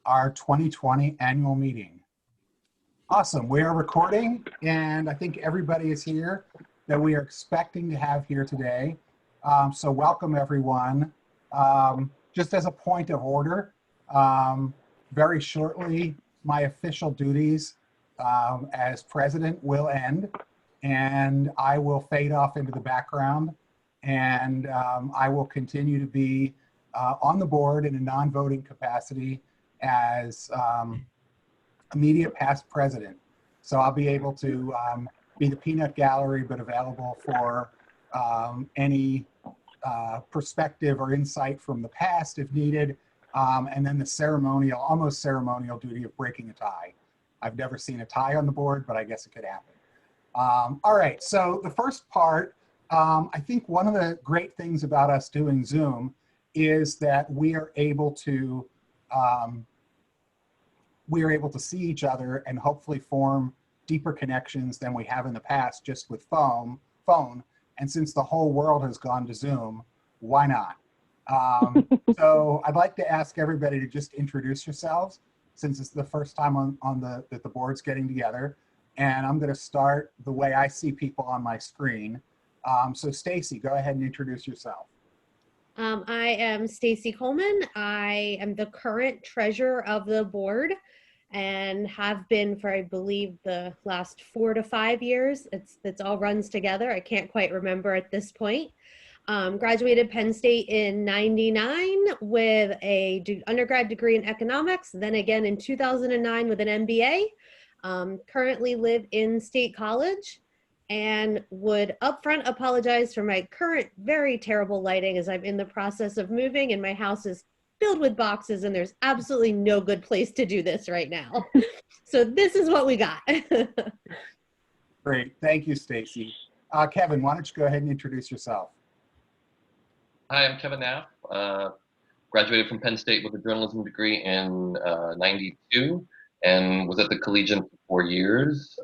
our 2020 annual meeting. Awesome, we are recording, and I think everybody is here that we are expecting to have here today. So welcome everyone. Just as a point of order, very shortly, my official duties as president will end, and I will fade off into the background, and I will continue to be on the board in a non-voting capacity as immediate past president. So I'll be able to be the peanut gallery, but available for any perspective or insight from the past if needed. And then the ceremonial, almost ceremonial duty of breaking a tie. I've never seen a tie on the board, but I guess it could happen. All right, so the first part, I think one of the great things about us doing Zoom is that we are able to see each other and hopefully form deeper connections than we have in the past just with phone. And since the whole world has gone to Zoom, why not? So I'd like to ask everybody to just introduce yourselves, since it's the first time that the board's getting together. And I'm going to start the way I see people on my screen. So Stacy, go ahead and introduce yourself. I am Stacy Coleman. I am the current treasurer of the board and have been for, I believe, the last 4 to 5 years. It's all runs together. I can't quite remember at this point. Graduated Penn State in '99 with a undergrad degree in economics, then again in 2009 with an MBA. Currently live in State College and would upfront apologize for my current very terrible lighting as I'm in the process of moving and my house is filled with boxes and there's absolutely no good place to do this right now. So this is what we got. Great, thank you, Stacy. Kevin, why don't you go ahead and introduce yourself? Hi, I'm Kevin Knapp. Graduated from Penn State with a journalism degree in '92 and was at the Collegian for 4 years.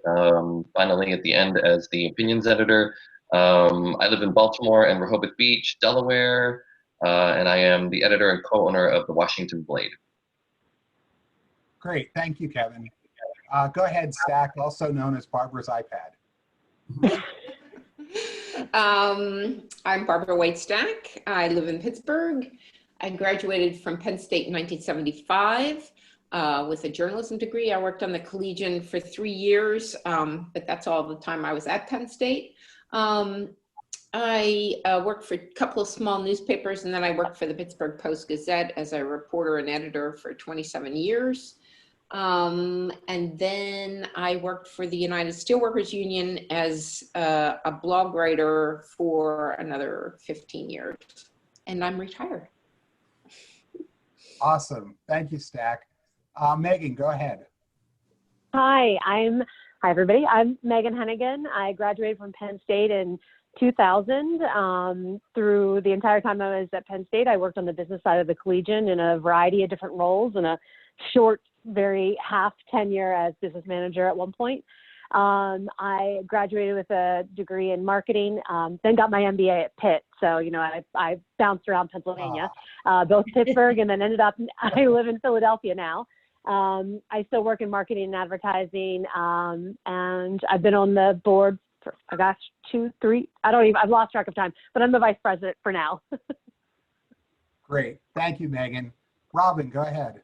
Finally, at the end, as the opinions editor. I live in Baltimore and Rehoboth Beach, Delaware, and I am the editor and co-owner of the Washington Blade. Great, thank you, Kevin. Go ahead, Stack, also known as Barbara's iPad. I'm Barbara White Stack. I live in Pittsburgh. I graduated from Penn State in 1975 with a journalism degree. I worked on the Collegian for 3 years, but that's all the time I was at Penn State. I worked for a couple of small newspapers, and then I worked for the Pittsburgh Post-Gazette as a reporter and editor for 27 years. And then I worked for the United Steelworkers Union as a blog writer for another 15 years, and I'm retired. Awesome, thank you, Stack. Megan, go ahead. Hi everybody. I'm Megan Hennigan. I graduated from Penn State in 2000. Through the entire time I was at Penn State, I worked on the business side of the Collegian in a variety of different roles and a short, very half tenure as business manager at one point. I graduated with a degree in marketing, then got my MBA at Pitt. So, you know, I bounced around Pennsylvania, both Pittsburgh, and then ended up, I live in Philadelphia now. I still work in marketing and advertising, and I've been on the board for, oh gosh, 2, 3, I've lost track of time, but I'm the vice president for now. Great, thank you, Megan. Robin, go ahead.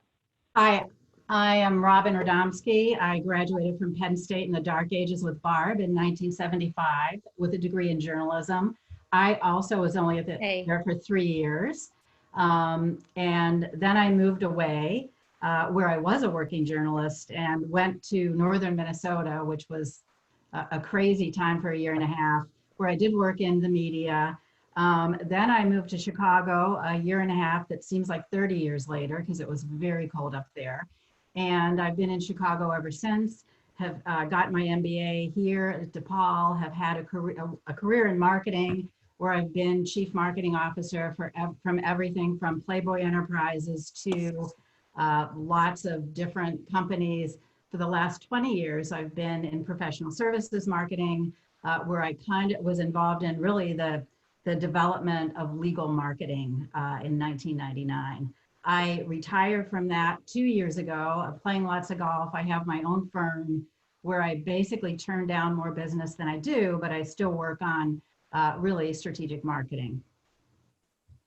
Hi, I am Robin Rodomski. I graduated from Penn State in the dark ages with Barb in 1975 with a degree in journalism. I also was only there for 3 years. And then I moved away where I was a working journalist and went to northern Minnesota, which was a crazy time for a year and a half, where I did work in the media. Then I moved to Chicago a year and a half, that seems like 30 years later, because it was very cold up there. And I've been in Chicago ever since, have got my MBA here at DePaul, have had a career in marketing, where I've been chief marketing officer from everything from Playboy Enterprises to lots of different companies. For the last 20 years, I've been in professional services marketing, where I kind of was involved in really the development of legal marketing in 1999. I retired from that 2 years ago, playing lots of golf. I have my own firm where I basically turn down more business than I do, but I still work on really strategic marketing.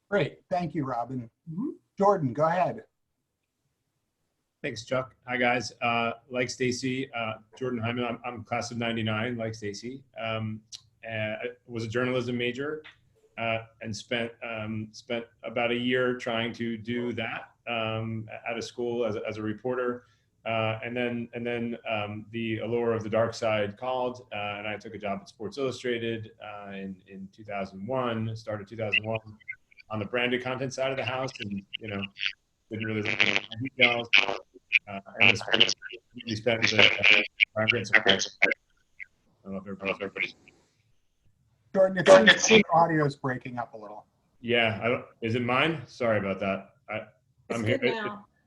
Great. Thank you, Robin. Mhm. Jordan, go ahead. Thanks, Chuck. Hi, guys. Like Stacy, Jordan Hyman, I'm class of 99, like Stacy. I was a journalism major and spent about a year trying to do that out of school as a reporter. And then the allure of the dark side called, and I took a job at Sports Illustrated in 2001, started 2001 on the branded content side of the house, and didn't really look at the details. And we spent the I don't know if everybody's. Jordan, it seems your audio is breaking up a little. Yeah, is it mine? Sorry about that. I'm here.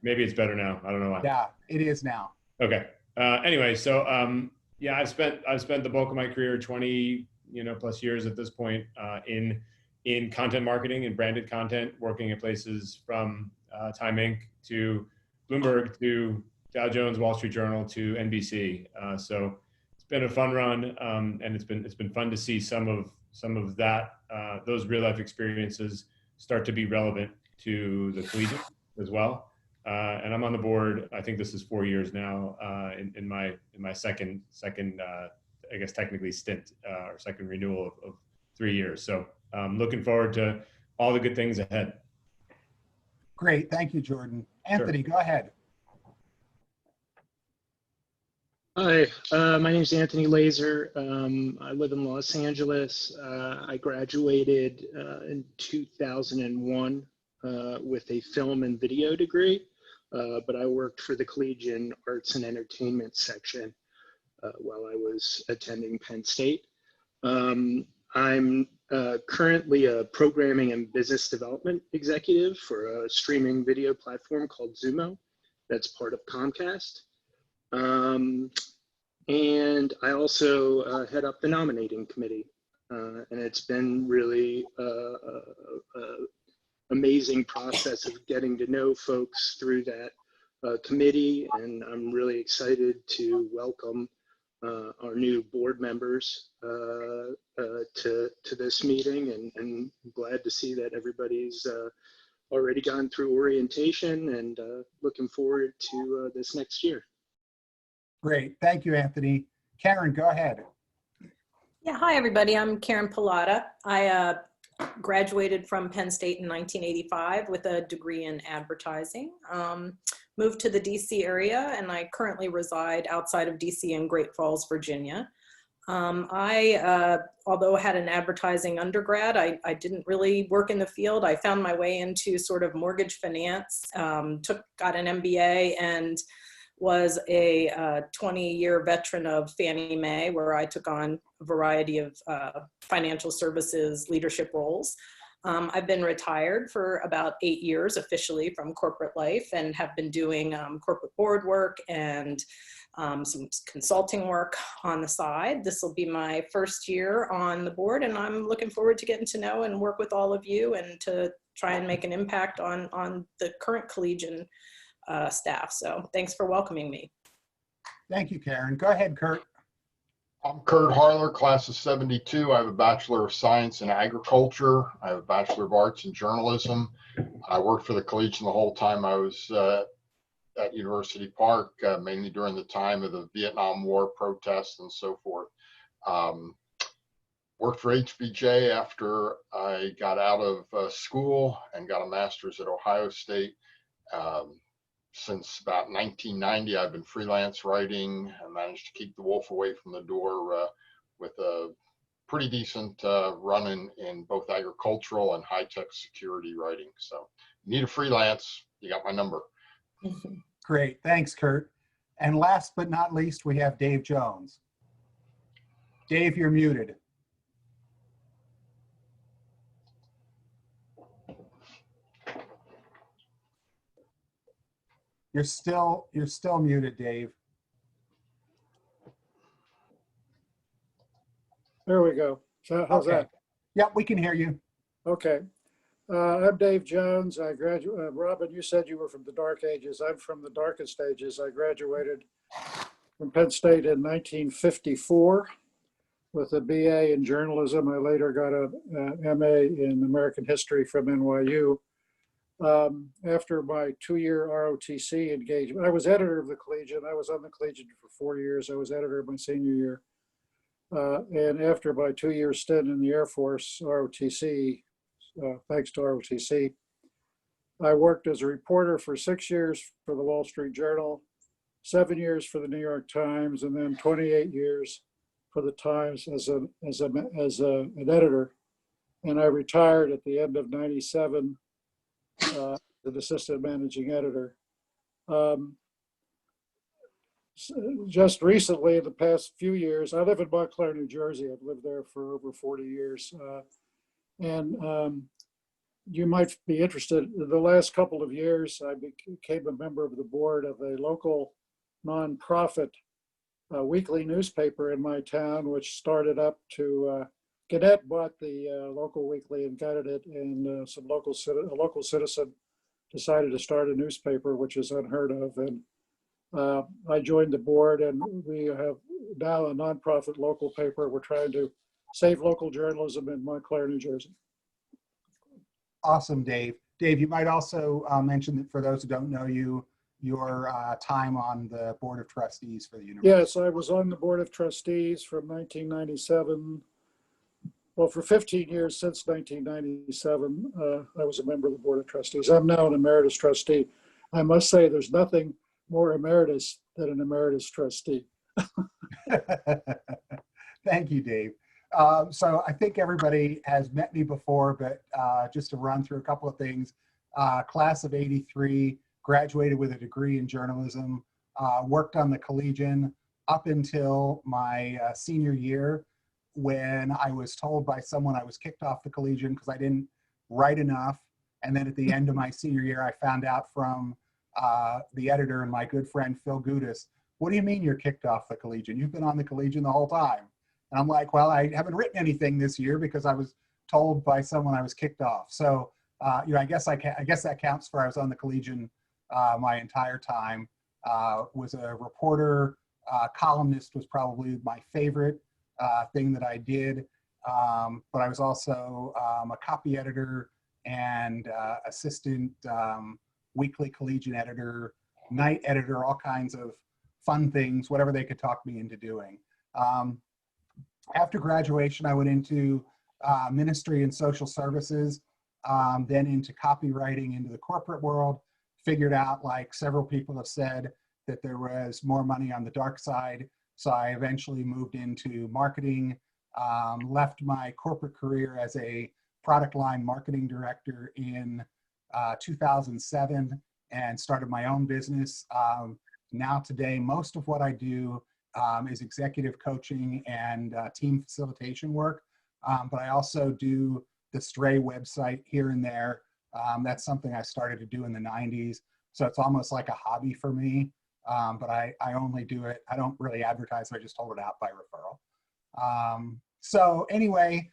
Maybe it's better now. I don't know why. Yeah, it is now. Okay. Anyway, so yeah, I've spent the bulk of my career, 20 plus years at this point, in content marketing and branded content, working at places from Time Inc. to Bloomberg to Dow Jones, Wall Street Journal to NBC. So it's been a fun run, and it's been fun to see some of that those real life experiences start to be relevant to the collegiate as well. And I'm on the board. I think this is 4 years now in my second I guess technically stint or second renewal of 3 years. So looking forward to all the good things ahead. Great, thank you, Jordan. Anthony, Go ahead. Hi, my name is Anthony Laser. I live in Los Angeles. I graduated in 2001 with a film and video degree, but I worked for the Collegian Arts and Entertainment section while I was attending Penn State. I'm currently a programming and business development executive for a streaming video platform called Zumo that's part of Comcast. And I also head up the nominating committee. And it's been really amazing process of getting to know folks through that committee. And I'm really excited to welcome our new board members to this meeting, and glad to see that everybody's already gone through orientation, and looking forward to this next year. Great, thank you, Anthony. Karen, go ahead. Yeah, hi everybody, I'm Karen Pilata. I graduated from Penn State in 1985 with a degree in advertising. Moved to the DC area, and I currently reside outside of DC in Great Falls, Virginia. I, although I had an advertising undergrad, I didn't really work in the field. I found my way into sort of mortgage finance, got an MBA, and was a 20-year veteran of Fannie Mae, where I took on a variety of financial services leadership roles. I've been retired for about 8 years officially from corporate life, and have been doing corporate board work and some consulting work on the side. This will be my first year on the board, and I'm looking forward to getting to know and work with all of you, and to try and make an impact on the current Collegian staff. So thanks for welcoming me. Thank you, Karen. Go ahead, Kurt. I'm Kurt Harler, class of 72. I have a Bachelor of Science in Agriculture. I have a Bachelor of Arts in Journalism. I worked for the Collegian the whole time I was at University Park, mainly during the time of the Vietnam War protests and so forth. Worked for HBJ after I got out of school and got a master's at Ohio State. Since about 1990, I've been freelance writing and managed to keep the wolf away from the door with a pretty decent run in both agricultural and high-tech security writing. So you need a freelance, you got my number. Great, thanks, Kurt. And last but not least, we have Dave Jones. Dave, you're muted. You're still muted, Dave. There we go. So how's that? Yep, we can hear you. Okay. I'm Dave Jones. I graduated. Robin, you said you were from the dark ages. I'm from the darkest ages. I graduated from Penn State in 1954 with a BA in journalism. I later got a MA in American history from NYU. After my 2-year ROTC engagement, I was editor of the Collegian. I was on the Collegian for 4 years. I was editor my senior year. And after my 2-year stint in the Air Force, ROTC, thanks to ROTC, I worked as a reporter for 6 years for the Wall Street Journal, 7 years for the New York Times, and then 28 years for the Times as an editor. And I retired at the end of '97 as an assistant managing editor. Just recently, the past few years, I live in Montclair, New Jersey. I've lived there for over 40 years. You might be interested, in the last couple of years, I became a member of the board of a local nonprofit weekly newspaper in my town, which started up to, Cadence bought the local weekly and gutted it, and a local citizen decided to start a newspaper, which is unheard of. And I joined the board, and we have now a nonprofit local paper. We're trying to save local journalism in Montclair, New Jersey. Awesome, Dave. Dave, you might also mention that for those who don't know you, your time on the Board of Trustees for the university. Yes, I was on the Board of Trustees from 1997. Well, for 15 years since 1997, I was a member of the Board of Trustees. I'm now an emeritus trustee. I must say there's nothing more emeritus than an emeritus trustee. Thank you, Dave. So I think everybody has met me before, but just to run through a couple of things. Class of '83, graduated with a degree in journalism, worked on the Collegian up until my senior year, when I was told by someone I was kicked off the Collegian because I didn't write enough. And then at the end of my senior year, I found out from the editor and my good friend, Phil Gudis, what do you mean you're kicked off the Collegian? You've been on the Collegian the whole time. And I'm like, well, I haven't written anything this year because I was told by someone I was kicked off. So, you know, I guess that counts for I was on the Collegian my entire time. Was a reporter, columnist was probably my favorite thing that I did. But I was also a copy editor and assistant weekly Collegian editor, night editor, all kinds of fun things, whatever they could talk me into doing. After graduation, I went into ministry and social services, then into copywriting, into the corporate world, figured out, like several people have said, that there was more money on the dark side. So I eventually moved into marketing, left my corporate career as a product line marketing director in 2007 and started my own business. Now today, most of what I do is executive coaching and team facilitation work. But I also do the Stray website here and there. That's something I started to do in the 90s. So it's almost like a hobby for me. But I only do it, I don't really advertise, I just hold it out by referral. So anyway,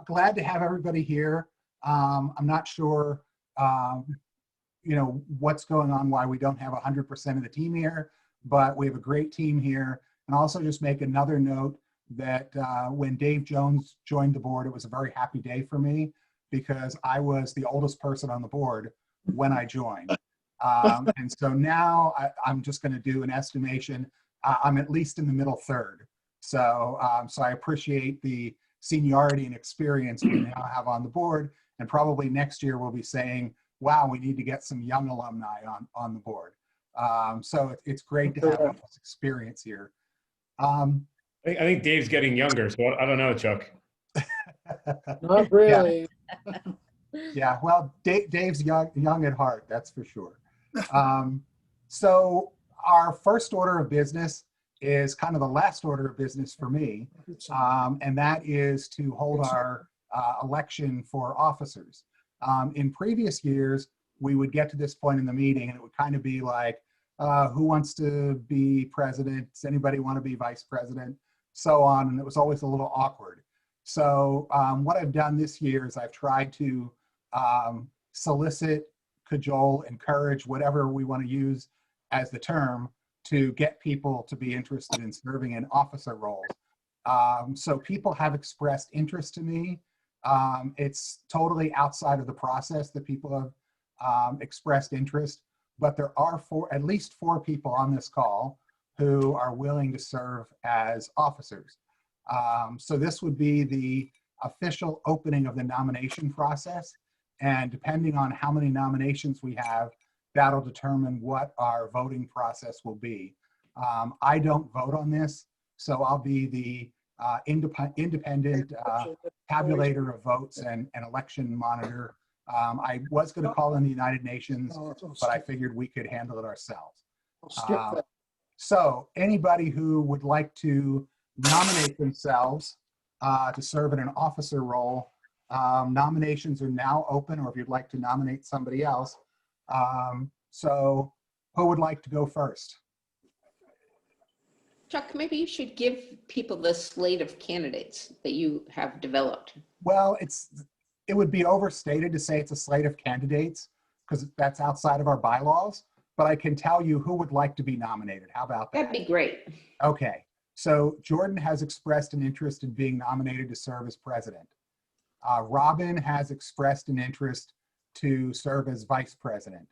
glad to have everybody here. I'm not sure, you know, what's going on, why we don't have 100% of the team here, but we have a great team here. And also just make another note that when Dave Jones joined the board, it was a very happy day for me because I was the oldest person on the board when I joined. And so now I'm just going to do an estimation. I'm at least in the middle third. So, so I appreciate the seniority and experience we now have on the board. And probably next year we'll be saying, wow, we need to get some young alumni on the board. So it's great to have this experience here. I think Dave's getting younger, so I don't know, Chuck. Not really. Yeah, well, Dave's young at heart, that's for sure. So our first order of business is kind of the last order of business for me, and that is to hold our election for officers. In previous years, we would get to this point in the meeting and it would kind of be like, who wants to be president? Does anybody want to be vice president? So on, and it was always a little awkward. So what I've done this year is I've tried to solicit, cajole, encourage, whatever we want to use as the term, to get people to be interested in serving in officer roles. So people have expressed interest to me. It's totally outside of the process that people have expressed interest, but there are at least four people on this call who are willing to serve as officers. So this would be the official opening of the nomination process. And depending on how many nominations we have, that'll determine what our voting process will be. I don't vote on this, so I'll be the independent tabulator of votes and election monitor. I was going to call in the United Nations, but I figured we could handle it ourselves. So anybody who would like to nominate themselves to serve in an officer role, nominations are now open, or if you'd like to nominate somebody else. So who would like to go first? Chuck, maybe you should give people the slate of candidates that you have developed. Well, it would be overstated to say it's a slate of candidates because that's outside of our bylaws, but I can tell you who would like to be nominated. How about that? That'd be great. Okay, so Jordan has expressed an interest in being nominated to serve as president. Robin has expressed an interest to serve as vice president.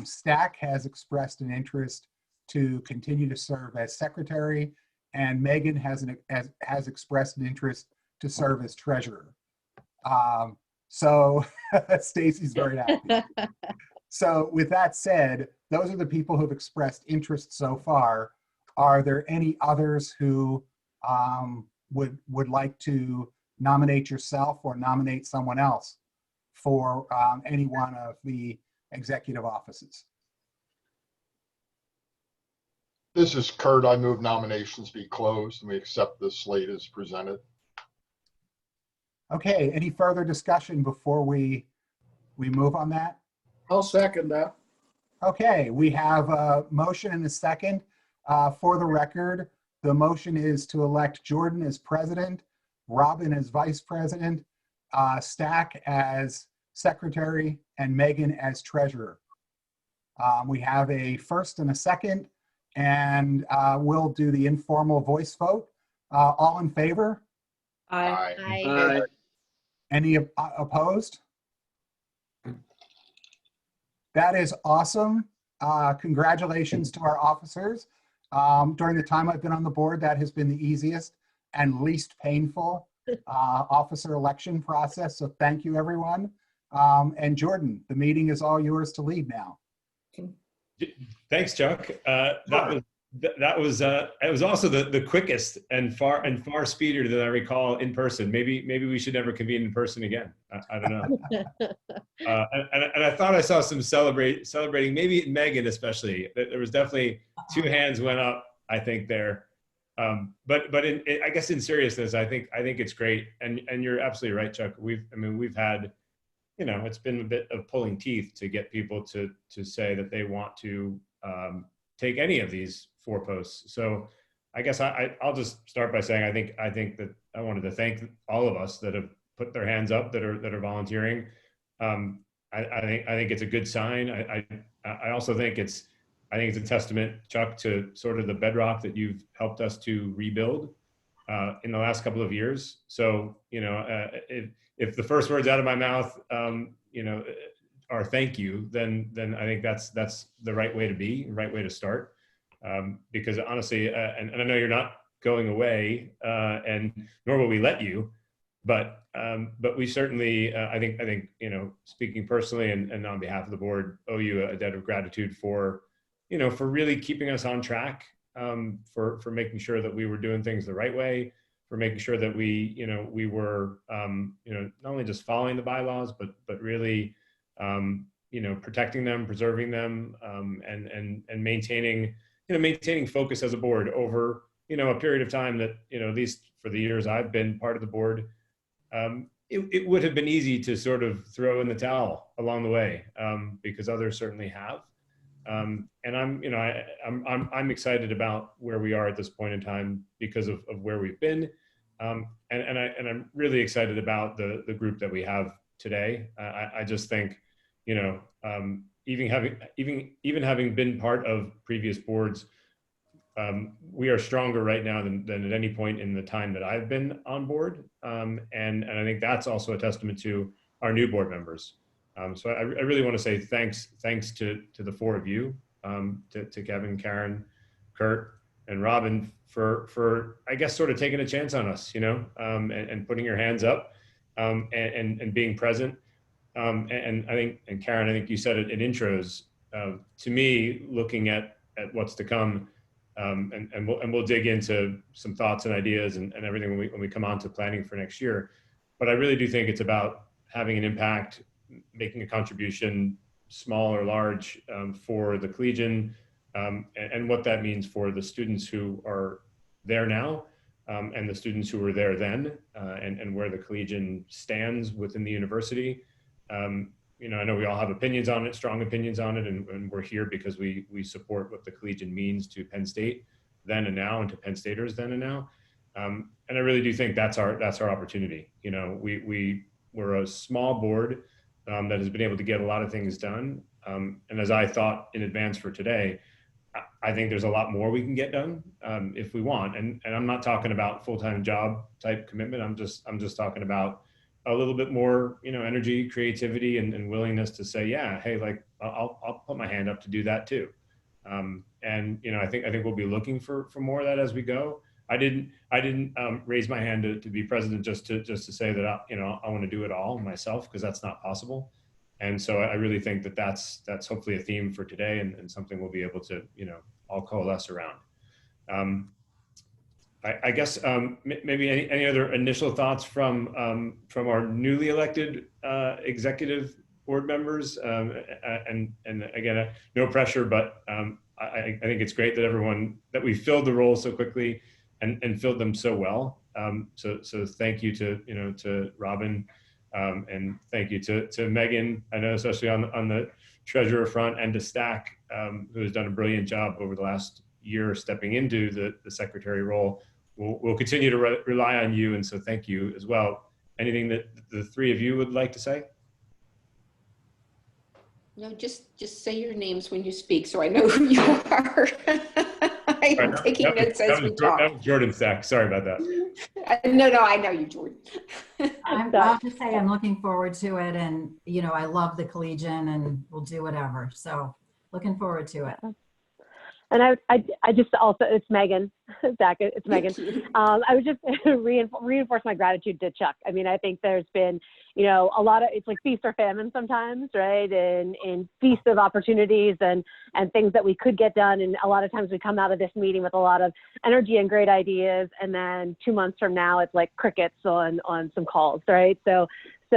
Stack has expressed an interest to continue to serve as secretary, and Megan has expressed an interest to serve as treasurer. So Stacy's very happy. So with that said, those are the people who have expressed interest so far. Are there any others who would like to nominate yourself or nominate someone else for any one of the executive offices? This is Kurt. I move nominations be closed and we accept the slate as presented. Okay, any further discussion before we move on that? I'll second that. Okay, we have a motion and a second. For the record, the motion is to elect Jordan as president, Robin as vice president, Stack as secretary, and Megan as treasurer. We have a first and a second, and we'll do the informal voice vote. All in favor? Aye. Aye. Any opposed? That is awesome. Congratulations to our officers. During the time I've been on the board, that has been the easiest and least painful officer election process. So thank you, everyone. And Jordan, the meeting is all yours to lead now. Thanks, Chuck. That was also the quickest and far speedier than I recall in person. Maybe we should never convene in person again. I don't know. And I thought I saw some celebrating. Maybe Megan especially. There was definitely two hands went up, I think there. But I guess in seriousness, I think it's great. And you're absolutely right, Chuck. We've had, it's been a bit of pulling teeth to get people to say that they want to take any of these 4 posts. So I guess I'll just start by saying I think that I wanted to thank all of us that have put their hands up that are volunteering. I think it's a good sign. I also think it's a testament, Chuck, to sort of the bedrock that you've helped us to rebuild in the last couple of years. So if the first words out of my mouth are thank you, then I think that's the right way to be, the right way to start. Because honestly, and I know you're not going away, and nor will we let you, but we certainly, I think speaking personally and on behalf of the board, owe you a debt of gratitude for really keeping us on track, for making sure that we were doing things the right way, for making sure that we were not only just following the bylaws, but really protecting them, preserving them, and maintaining focus as a board over a period of time that at least for the years I've been part of the board, it would have been easy to sort of throw in the towel along the way, because others certainly have. And I'm excited about where we are at this point in time because of where we've been, and I'm really excited about the group that we have today. I just think, you know, even having been part of previous boards, we are stronger right now than at any point in the time that I've been on board. And I think that's also a testament to our new board members. So I really want to say thanks to the four of you, to Kevin, Karen, Kurt, and Robin for I guess sort of taking a chance on us, you know, and putting your hands up, and being present. And I think, and Karen, I think you said it in intros, to me, looking at what's to come, and we'll dig into some thoughts and ideas and everything when we come on to planning for next year. But I really do think it's about having an impact, making a contribution, small or large, for the Collegian, and what that means for the students who are there now, and the students who were there then, and where the Collegian stands within the university. You know, I know we all have opinions on it, strong opinions on it, and we're here because we support what the Collegian means to Penn State then and now, and to Penn Staters then and now. And I really do think that's our opportunity. You know, we're a small board that has been able to get a lot of things done. And as I thought in advance for today, I think there's a lot more we can get done, if we want. And I'm not talking about full-time job type commitment. I'm just talking about a little bit more, you know, energy, creativity, and willingness to say, yeah, hey, like I'll put my hand up to do that too. And you know, I think we'll be looking for more of that as we go. I didn't raise my hand to be president just to say that I want to do it all myself, because that's not possible. And so I really think that's hopefully a theme for today, and something we'll be able to, you know, all coalesce around. I guess maybe any other initial thoughts from our newly elected executive board members, and again, no pressure, but I think it's great that we filled the roles so quickly and filled them so well. So thank you to Robin, and thank you to Megan. I know, especially on the treasurer front, and to Stack, who has done a brilliant job over the last year stepping into the secretary role. We'll continue to rely on you, and so thank you as well. Anything that the three of you would like to say? No, just say your names when you speak, so I know who you are. I'm taking notes as we talk. That was Jordan Stack. Sorry about that. No, I know you, Jordan. I'll just say I'm looking forward to it, and you know, I love the Collegian, and we'll do whatever. So looking forward to it. And I just also, it's Megan, Zach, it's Megan. I would just reinforce my gratitude to Chuck. I mean, I think there's been, you know, a lot of, it's like feast or famine sometimes, right? And feast of opportunities and things that we could get done. And a lot of times we come out of this meeting with a lot of energy and great ideas. And then 2 months from now, it's like crickets on some calls, right? So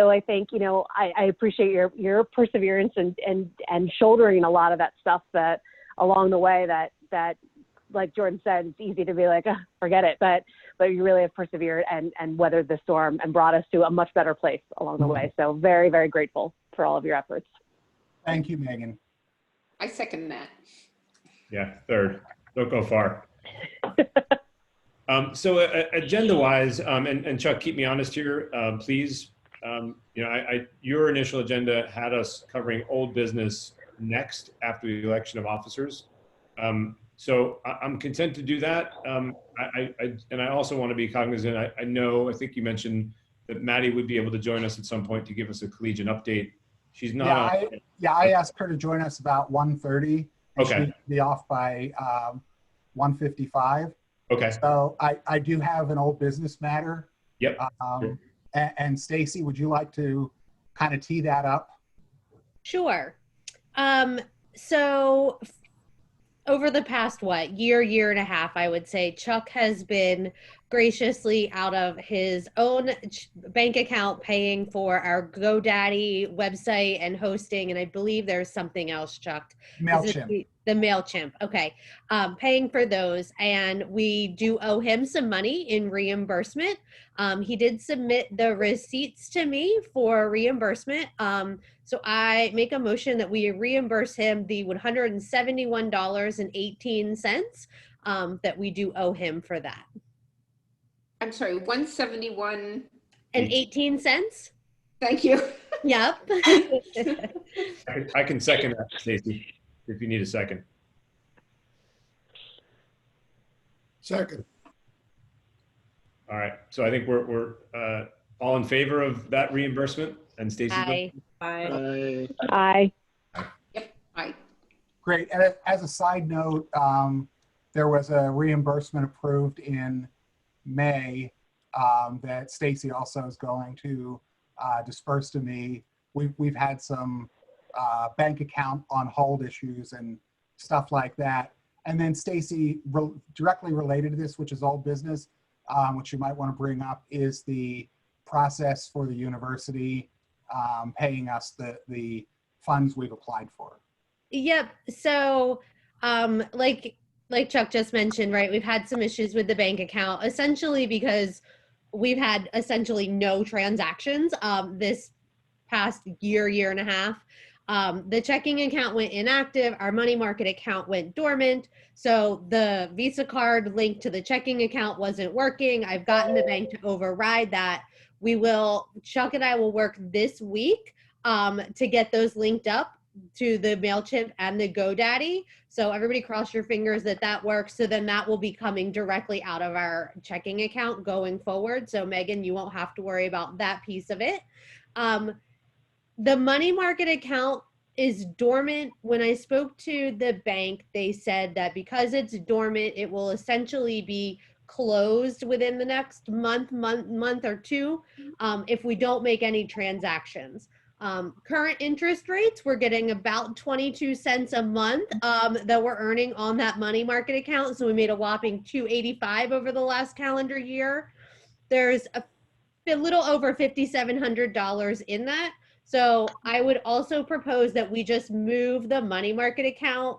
I think, you know, I appreciate your perseverance and shouldering a lot of that stuff that along the way that like Jordan said, it's easy to be like, forget it, but you really have persevered and weathered the storm and brought us to a much better place along the way. So very, very grateful for all of your efforts. Thank you, Megan. I second that. Yeah, third. Don't go far. So agenda-wise, and Chuck, keep me honest here, please. You know, your initial agenda had us covering old business next after the election of officers. So I'm content to do that. And I also want to be cognizant. I think you mentioned that Maddie would be able to join us at some point to give us a Collegian update. She's not. I asked her to join us about 1:30. Okay. She'd be off by 1:55. Okay. So I do have an old business matter. Yep. Sure. And Stacy, would you like to kind of tee that up? Sure. So over the past, year and a half, I would say, Chuck has been graciously out of his own bank account paying for our GoDaddy website and hosting. And I believe there's something else, Chuck. MailChimp. The MailChimp. Okay. Paying for those. And we do owe him some money in reimbursement. He did submit the receipts to me for reimbursement. So I make a motion that we reimburse him the $171.18 that we do owe him for that. I'm sorry, 171 and 18 cents. Thank you. Yep. I can second that, Stacy, if you need a second. Second. All right. So I think we're all in favor of that reimbursement. And Stacy, Aye. Bye. Aye. Yep, aye. Great. And as a side note, there was a reimbursement approved in May that Stacy also is going to disperse to me. We've had some bank account on hold issues and stuff like that. And then Stacy, directly related to this, which is old business, which you might want to bring up, is the process for the university paying us the funds we've applied for. Yep. So, like Chuck just mentioned, right, we've had some issues with the bank account, essentially because we've had essentially no transactions this past year and a half. The checking account went inactive. Our money market account went dormant. So the Visa card linked to the checking account wasn't working. I've gotten the bank to override that. Chuck and I will work this week to get those linked up to the MailChimp and the GoDaddy. So everybody cross your fingers that works. So then that will be coming directly out of our checking account going forward. So Megan, you won't have to worry about that piece of it. The money market account is dormant. When I spoke to the bank, they said that because it's dormant, it will essentially be closed within the next month or two if we don't make any transactions. Current interest rates, we're getting about 22 cents a month that we're earning on that money market account. So we made a whopping $285 over the last calendar year. There's a little over $5,700 in that. So I would also propose that we just move the money market account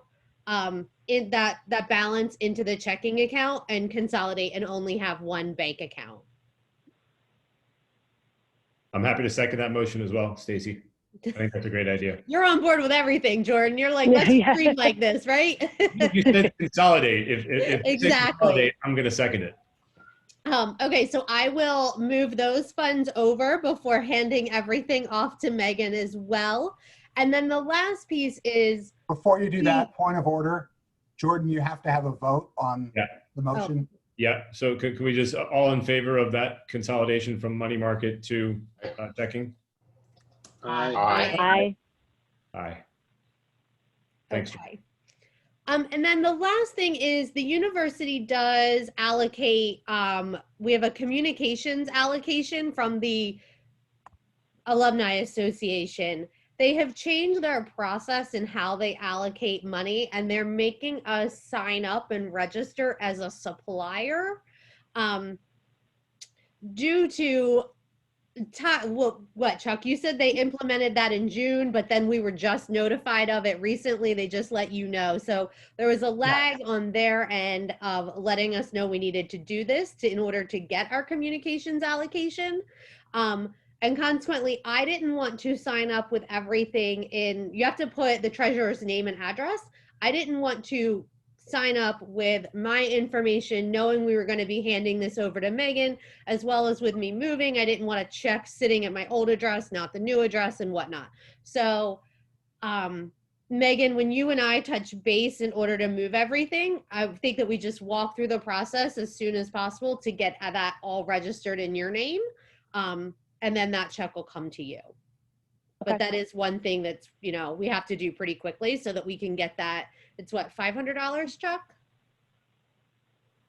in that balance into the checking account and consolidate and only have one bank account. I'm happy to second that motion as well, Stacy. I think that's a great idea. You're on board with everything, Jordan. You're like, let's stream like this, right? You said consolidate. If exactly. Consolidate, I'm going to second it. Okay, so I will move those funds over before handing everything off to Megan as well. And then the last piece is... Before you do that, point of order, Jordan, you have to have a vote on the motion. Oh. Yeah, so can we just all in favor of that consolidation from money market to checking? Aye. Aye. Thanks. Okay. And then the last thing is the university does allocate, we have a communications allocation from the Alumni Association. They have changed their process in how they allocate money, and they're making us sign up and register as a supplier due to what, Chuck? You said they implemented that in June, but then we were just notified of it recently. They just let you know. So there was a lag on their end of letting us know we needed to do this in order to get our communications allocation. And consequently, I didn't want to sign up with everything in, you have to put the treasurer's name and address. I didn't want to sign up with my information knowing we were going to be handing this over to Megan, as well as with me moving. I didn't want to check sitting at my old address, not the new address and whatnot. So Megan, when you and I touch base in order to move everything, I think that we just walk through the process as soon as possible to get that all registered in your name. And then that check will come to you. Okay. But that is one thing that's, we have to do pretty quickly so that we can get that. It's what, $500, Chuck?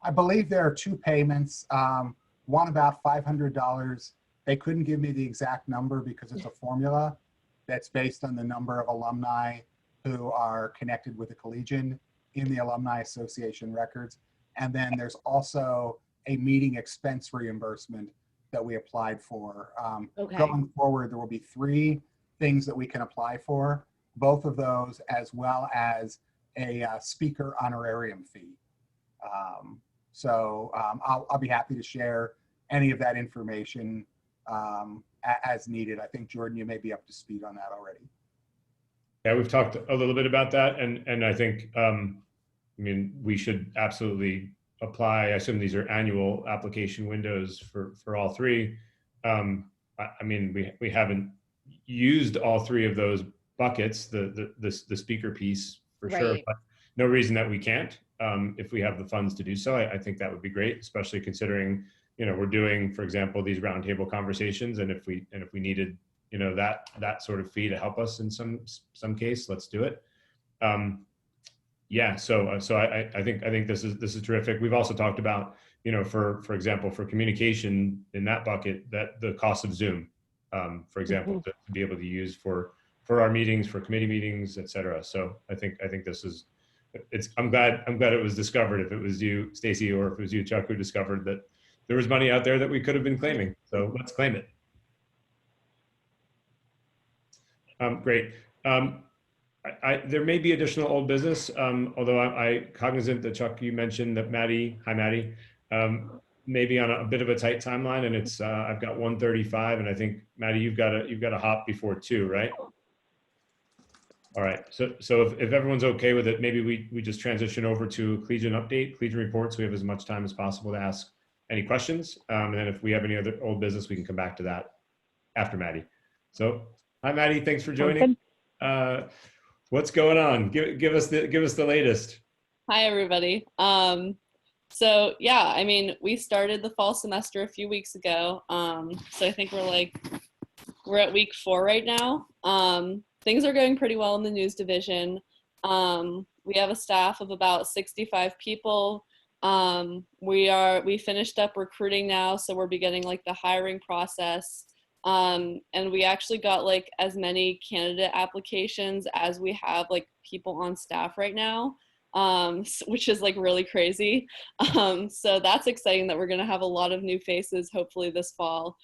I believe there are two payments. One about $500. They couldn't give me the exact number because it's a formula that's based on the number of alumni who are connected with the Collegian in the Alumni Association records. And then there's also a meeting expense reimbursement that we applied for. Going forward, there will be 3 things that we can apply for, both of those as well as a speaker honorarium fee. I'll be happy to share any of that information as needed. I think, Jordan, you may be up to speed on that already. Yeah, we've talked a little bit about that, and I think, we should absolutely apply. I assume these are annual application windows for all 3. We haven't used all three of those buckets, the speaker piece for sure, Right. but no reason that we can't if we have the funds to do so. I think that would be great, especially considering, you know, we're doing, for example, these roundtable conversations, and if we needed, you know, that sort of fee to help us in some case, let's do it. Yeah, so I think this is terrific. We've also talked about, you know, for example, for communication in that bucket, that the cost of Zoom, for example, to be able to use for our meetings, for committee meetings, et cetera. So I think this is, I'm glad it was discovered, if it was you, Stacy, or if it was you, Chuck, who discovered that there was money out there that we could have been claiming. So let's claim it. Great. There may be additional old business, although I cognizant that, Chuck, you mentioned that Maddie, hi Maddie, maybe on a bit of a tight timeline, and it's I've got 1:35, and I think Maddie, you've got a hop before 2, right? All right. So if everyone's okay with it, maybe we just transition over to Collegian update, Collegian report, so we have as much time as possible to ask any questions, and then if we have any other old business, we can come back to that after Maddie. So hi Maddie, thanks for joining. What's going on? Give us the latest. Hi everybody. So yeah, I mean, we started the fall semester a few weeks ago. So I think we're at week 4 right now. Things are going pretty well in the news division. We have a staff of about 65 people. We finished up recruiting now, so we're beginning like the hiring process. And we actually got like as many candidate applications as we have like people on staff right now, which is like really crazy. So that's exciting that we're going to have a lot of new faces hopefully this fall.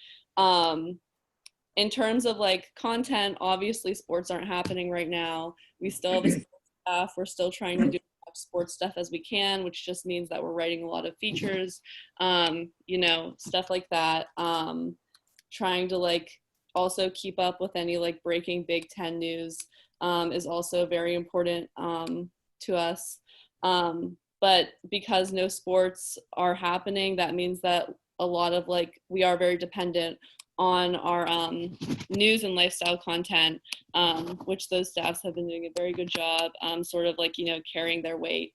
In terms of like content, obviously sports aren't happening right now. We still have a sports staff. We're still trying to do sports stuff as we can, which just means that we're writing a lot of features, you know, stuff like that. Trying to like also keep up with any like breaking Big Ten news is also very important to us. But because no sports are happening, that means that a lot of like, we are very dependent on our news and lifestyle content, which those staffs have been doing a very good job, sort of like, you know, carrying their weight.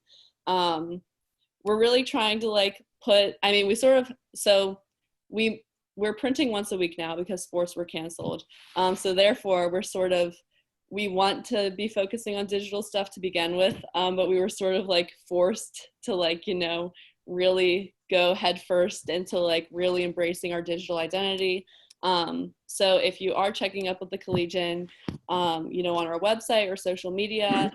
We're really trying to like put, I mean, we're printing once a week now because sports were canceled. So therefore we want to be focusing on digital stuff to begin with, but we were sort of like forced to like, you know, really go head first into like really embracing our digital identity. So if you are checking up with the Collegian, you know, on our website or social media,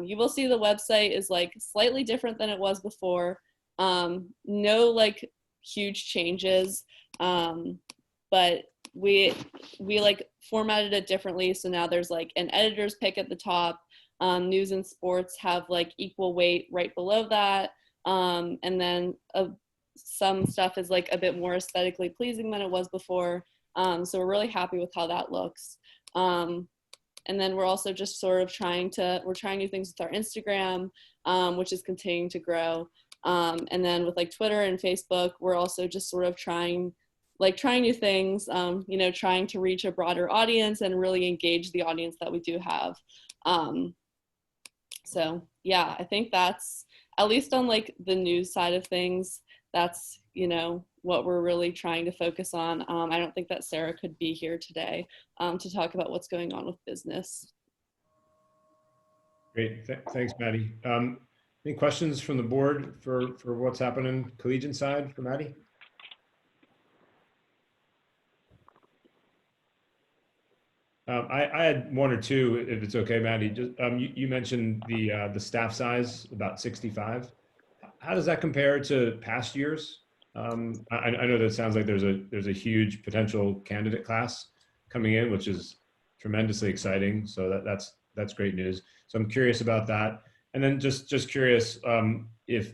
you will see the website is like slightly different than it was before. No like huge changes, but we like formatted it differently. So now there's like an editor's pick at the top. News and sports have like equal weight right below that. And then some stuff is like a bit more aesthetically pleasing than it was before. So we're really happy with how that looks. And then we're also just sort of trying new things with our Instagram, which is continuing to grow. And then with like Twitter and Facebook, we're also just sort of trying new things, you know, trying to reach a broader audience and really engage the audience that we do have. So yeah, I think that's, at least on like the news side of things, that's, you know, what we're really trying to focus on. I don't think that Sarah could be here today to talk about what's going on with business. Great, thanks, Maddie. Any questions from the board for what's happening Collegian side for Maddie? I had one or two, if it's okay, Maddie. Just, you mentioned the staff size, about 65. How does that compare to past years? I know that it sounds like there's a huge potential candidate class coming in, which is tremendously exciting. So that's great news. So I'm curious about that. And then just curious if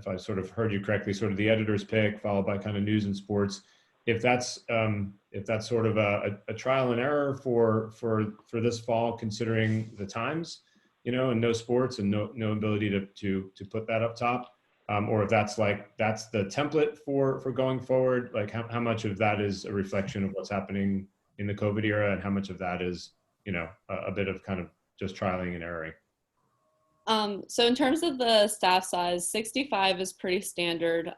I sort of heard you correctly, sort of the editor's pick followed by kind of news and sports, if that's sort of a trial and error for this fall, considering the times, you know, and no sports and no ability to put that up top, or if that's the template for going forward. Like how much of that is a reflection of what's happening in the COVID era, and how much of that is, you know, a bit of kind of just trialing and erroring? So in terms of the staff size, 65 is pretty standard.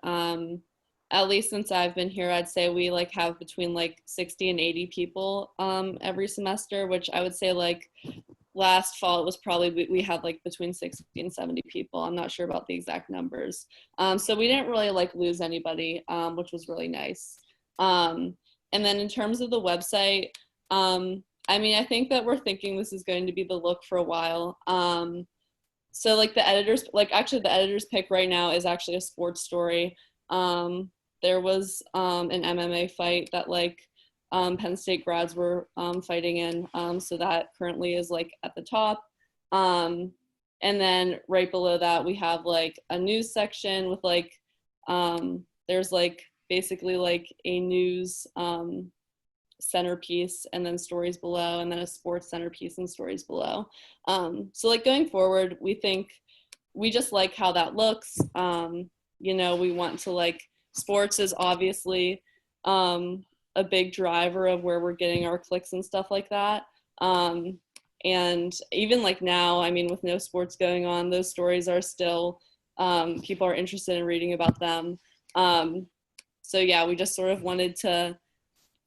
At least since I've been here, I'd say we like have between like 60 and 80 people every semester, which I would say like last fall it was probably, we had like between 60 and 70 people. I'm not sure about the exact numbers. So we didn't really like lose anybody, which was really nice. And then in terms of the website, I mean, I think that we're thinking this is going to be the look for a while. So like the editors, like actually the editor's pick right now is actually a sports story. There was an MMA fight that like Penn State grads were fighting in. So that currently is like at the top. And then right below that, we have like a news section with like, there's like basically like a news centerpiece and then stories below, and then a sports centerpiece and stories below. So like going forward, we think we just like how that looks. You know, we want to like, sports is obviously a big driver of where we're getting our clicks and stuff like that. And even like now, I mean, with no sports going on, those stories are still, people are interested in reading about them. So yeah, we just sort of wanted to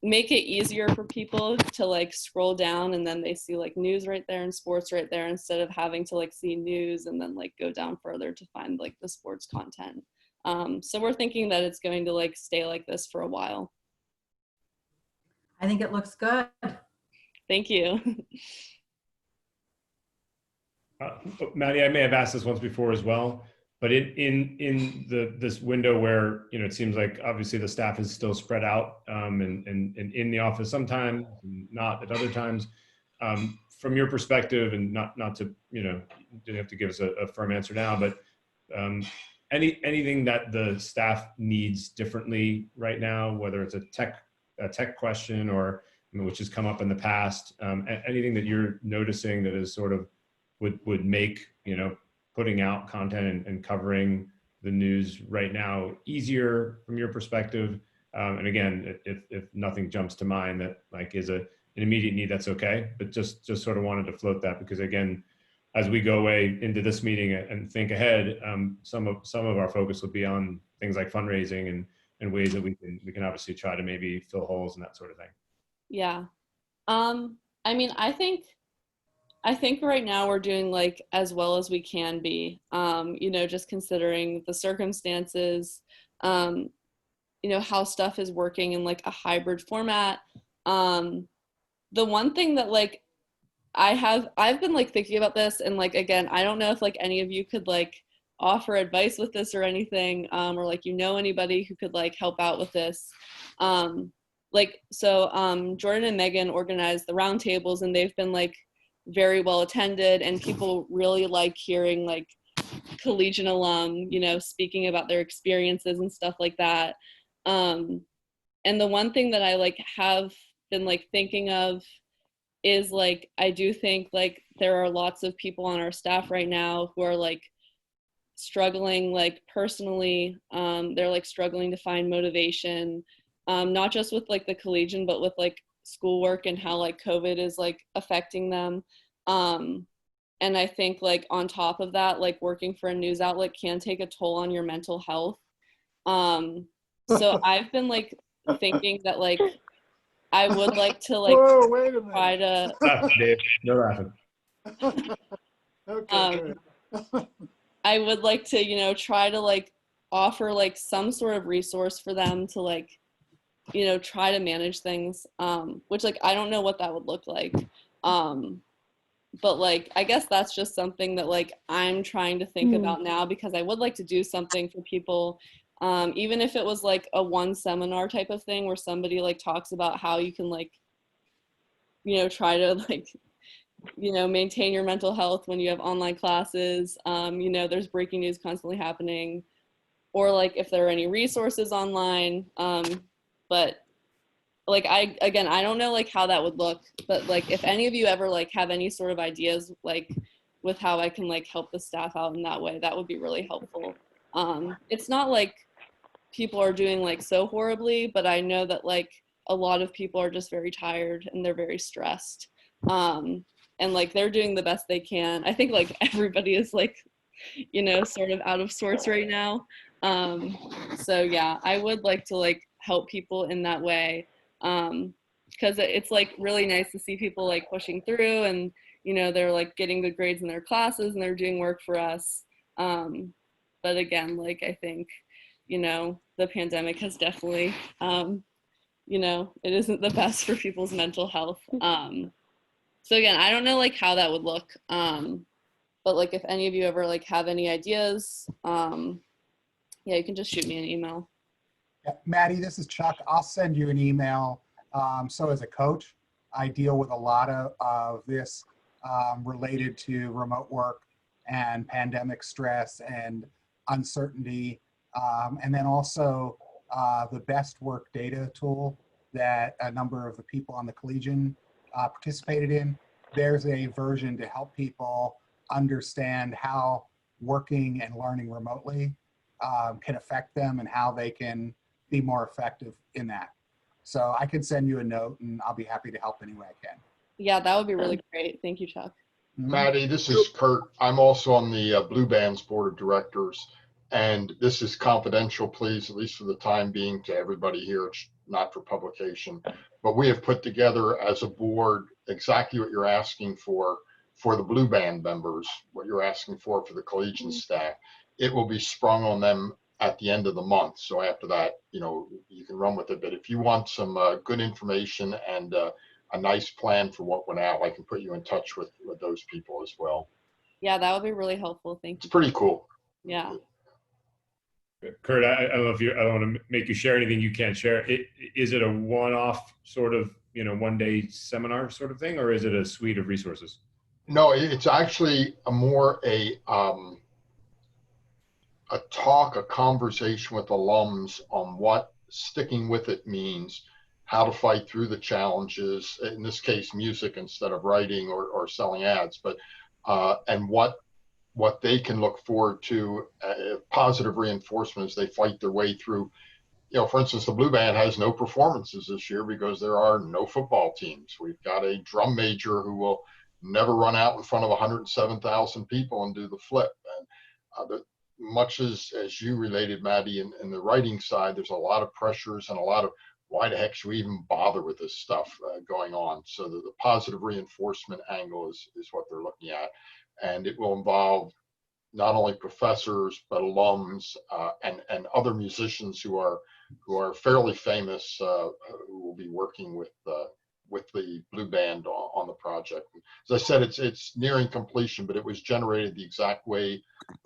make it easier for people to like scroll down and then they see like news right there and sports right there, instead of having to like see news and then like go down further to find like the sports content. So we're thinking that it's going to like stay like this for a while. I think it looks good. Thank you. Maddie, I may have asked this once before as well, but in this window where, you know, it seems like obviously the staff is still spread out and in the office sometimes, not at other times. From your perspective, and not to, you know, you didn't have to give us a firm answer now, but anything that the staff needs differently right now, whether it's a tech question or, I mean, which has come up in the past, anything that you're noticing that is sort of would make, you know, putting out content and covering the news right now easier from your perspective? And again, if nothing jumps to mind that like is an immediate need, that's okay. But just sort of wanted to float that, because again, as we go away into this meeting and think ahead, some of our focus will be on things like fundraising and ways that we can obviously try to maybe fill holes and that sort of thing. Yeah. I mean, I think right now we're doing like as well as we can be, you know, just considering the circumstances, you know, how stuff is working in like a hybrid format. The one thing that like I've been like thinking about this, and like, again, I don't know if like any of you could like offer advice with this or anything, or like, you know, anybody who could like help out with this. Like, so Jordan and Megan organized the roundtables, and they've been like very well attended, and people really like hearing like Collegian alum, you know, speaking about their experiences and stuff like that. And the one thing that I like have been like thinking of is like, I do think like there are lots of people on our staff right now who are like struggling like personally. They're like struggling to find motivation, not just with like the Collegian, but with like schoolwork and how like COVID is like affecting them. And I think like on top of that, like working for a news outlet can take a toll on your mental health. So I've been like thinking that like I would like to like Whoa, wait a minute. try to Dave, no laughing. Okay. I would like to, you know, try to like offer like some sort of resource for them to like, you know, try to manage things, which like I don't know what that would look like. But like, I guess that's just something that like I'm trying to think about now, because I would like to do something for people, even if it was like a one seminar type of thing where somebody like talks about how you can like, you know, try to like, you know, maintain your mental health when you have online classes. You know, there's breaking news constantly happening, or like if there are any resources online. But like, I don't know like how that would look, but like if any of you ever like have any sort of ideas like with how I can like help the staff out in that way, that would be really helpful. It's not like people are doing like so horribly, but I know that like a lot of people are just very tired and they're very stressed. And like they're doing the best they can. I think like everybody is like, you know, sort of out of sorts right now. So yeah, I would like to like help people in that way. Because it's like really nice to see people like pushing through and, you know, they're like getting good grades in their classes and they're doing work for us. But again, like I think, you know, the pandemic has definitely, you know, it isn't the best for people's mental health. So again, I don't know like how that would look. But like if any of you ever like have any ideas, yeah, you can just shoot me an email. Yeah, Maddie, this is Chuck. I'll send you an email. So as a coach, I deal with a lot of this related to remote work and pandemic stress and uncertainty. And then also the best work data tool that a number of the people on the Collegian participated in. There's a version to help people understand how working and learning remotely can affect them and how they can be more effective in that. So I can send you a note and I'll be happy to help any way I can. Yeah, that would be really great. Thank you, Chuck. Maddie, this is Kurt. I'm also on the Blue Band's board of directors, and this is confidential, please, at least for the time being, to everybody here. It's not for publication, but we have put together as a board exactly what you're asking for the Blue Band members, what you're asking for the Collegian staff. It will be sprung on them at the end of the month. So after that, you know, you can run with it. But if you want some good information and a nice plan for what went out, I can put you in touch with those people as well. Yeah, that would be really helpful. Thank you. It's pretty cool. Yeah. Kurt, I don't know if I don't want to make you share anything you can't share. Is it a one-off sort of, you know, one-day seminar sort of thing, or is it a suite of resources? No, it's actually a talk, a conversation with alums on what sticking with it means, how to fight through the challenges, in this case, music instead of writing or selling ads, but and what they can look forward to, positive reinforcement as they fight their way through. You know, for instance, the Blue Band has no performances this year because there are no football teams. We've got a drum major who will never run out in front of 107,000 people and do the flip. And much as you related, Maddie, in the writing side, there's a lot of pressures and a lot of why the heck should we even bother with this stuff going on? So the positive reinforcement angle is what they're looking at. And it will involve not only professors, but alums and other musicians who are fairly famous who will be working with the Blue Band on the project. As I said, it's nearing completion, but it was generated the exact way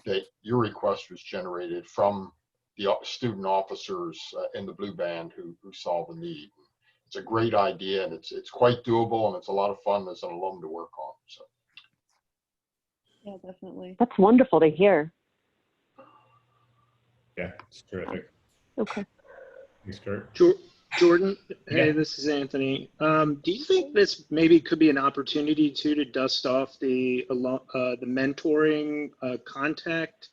that your request was generated from the student officers in the Blue Band who saw the need. It's a great idea, and it's quite doable, and it's a lot of fun as an alum to work on. So. Yeah, definitely. That's wonderful to hear. Yeah, it's terrific. Okay. Thanks, Kurt. Jordan, hey, Yeah. This is Anthony. Do you think this maybe could be an opportunity to dust off the mentoring contact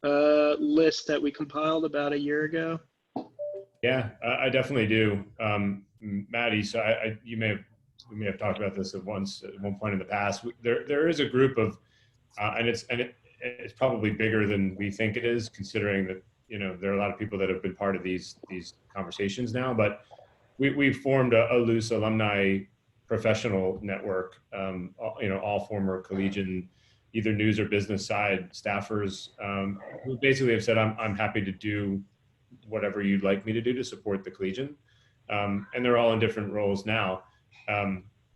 list that we compiled about a year ago? Yeah, I definitely do. Maddie, so we may have talked about this at one point in the past. There is a group of, and it's probably bigger than we think it is, considering that, you know, there are a lot of people that have been part of these conversations now. But we formed a loose alumni professional network. You know, all former Collegian, either news or business side staffers, who basically have said, I'm happy to do whatever you'd like me to do to support the Collegian. And they're all in different roles now.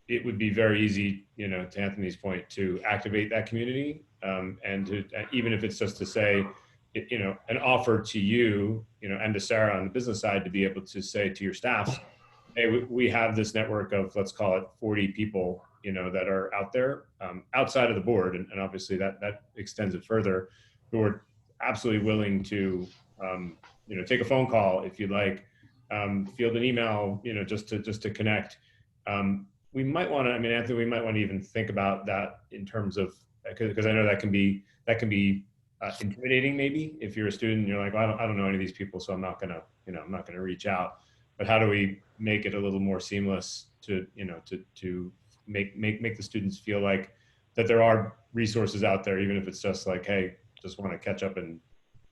It would be very easy, you know, to Anthony's point, to activate that community, and to, even if it's just to say, you know, an offer to you, you know, and to Sarah on the business side to be able to say to your staff, hey, we have this network of, let's call it 40 people, you know, that are out there outside of the board, and obviously that extends it further, who are absolutely willing to, you know, take a phone call if you'd like, field an email, you know, just to connect. We might want to, I mean, Anthony, we might want to even think about that in terms of, because I know that can be intimidating maybe if you're a student and you're like, well, I don't know any of these people, so I'm not gonna, I'm not gonna reach out. But how do we make it a little more seamless to, to make the students feel like that there are resources out there, even if it's just like, hey, just want to catch up and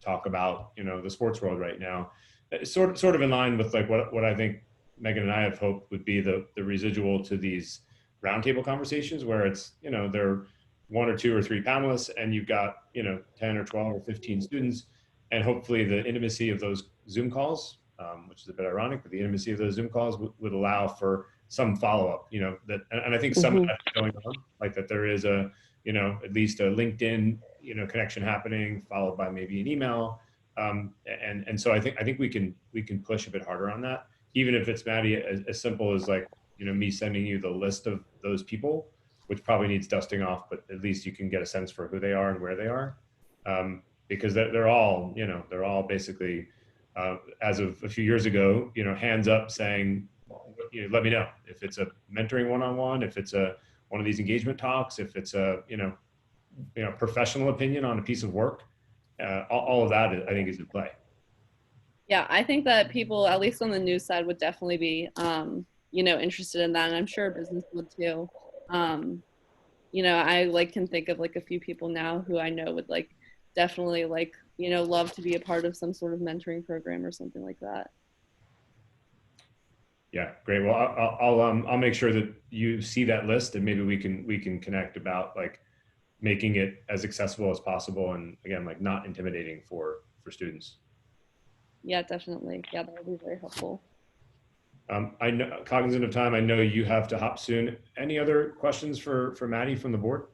talk about, the sports world right now. It's sort of in line with like what I think Megan and I have hoped would be the residual to these roundtable conversations, where it's, there are 1 or 2 or 3 panelists and you've got, 10 or 12 or 15 students, and hopefully the intimacy of those Zoom calls, which is a bit ironic, but the intimacy of those Zoom calls would allow for some follow-up, that, and I think some of that's going on, like that there is a, at least a LinkedIn, connection happening, followed by maybe an email. And so I think we can push a bit harder on that, even if it's, Maddie, as simple as like, me sending you the list of those people, which probably needs dusting off, but at least you can get a sense for who they are and where they are. Because they're all, they're all basically, as of a few years ago, hands up saying, let me know if it's a mentoring one-on-one, if it's one of these engagement talks, if it's a, professional opinion on a piece of work. All of that, I think, is in play. Yeah, I think that people, at least on the news side, would definitely be, interested in that, and I'm sure business would too. I can think of like a few people now who I know would definitely love to be a part of some sort of mentoring program or something like that. Yeah, great. Well, I'll make sure that you see that list, and maybe we can connect about making it as accessible as possible, and again, not intimidating for students. Yeah, definitely. Yeah, that would be very helpful. I know, cognizant of time, I know you have to hop soon. Any other questions for Maddie from the board?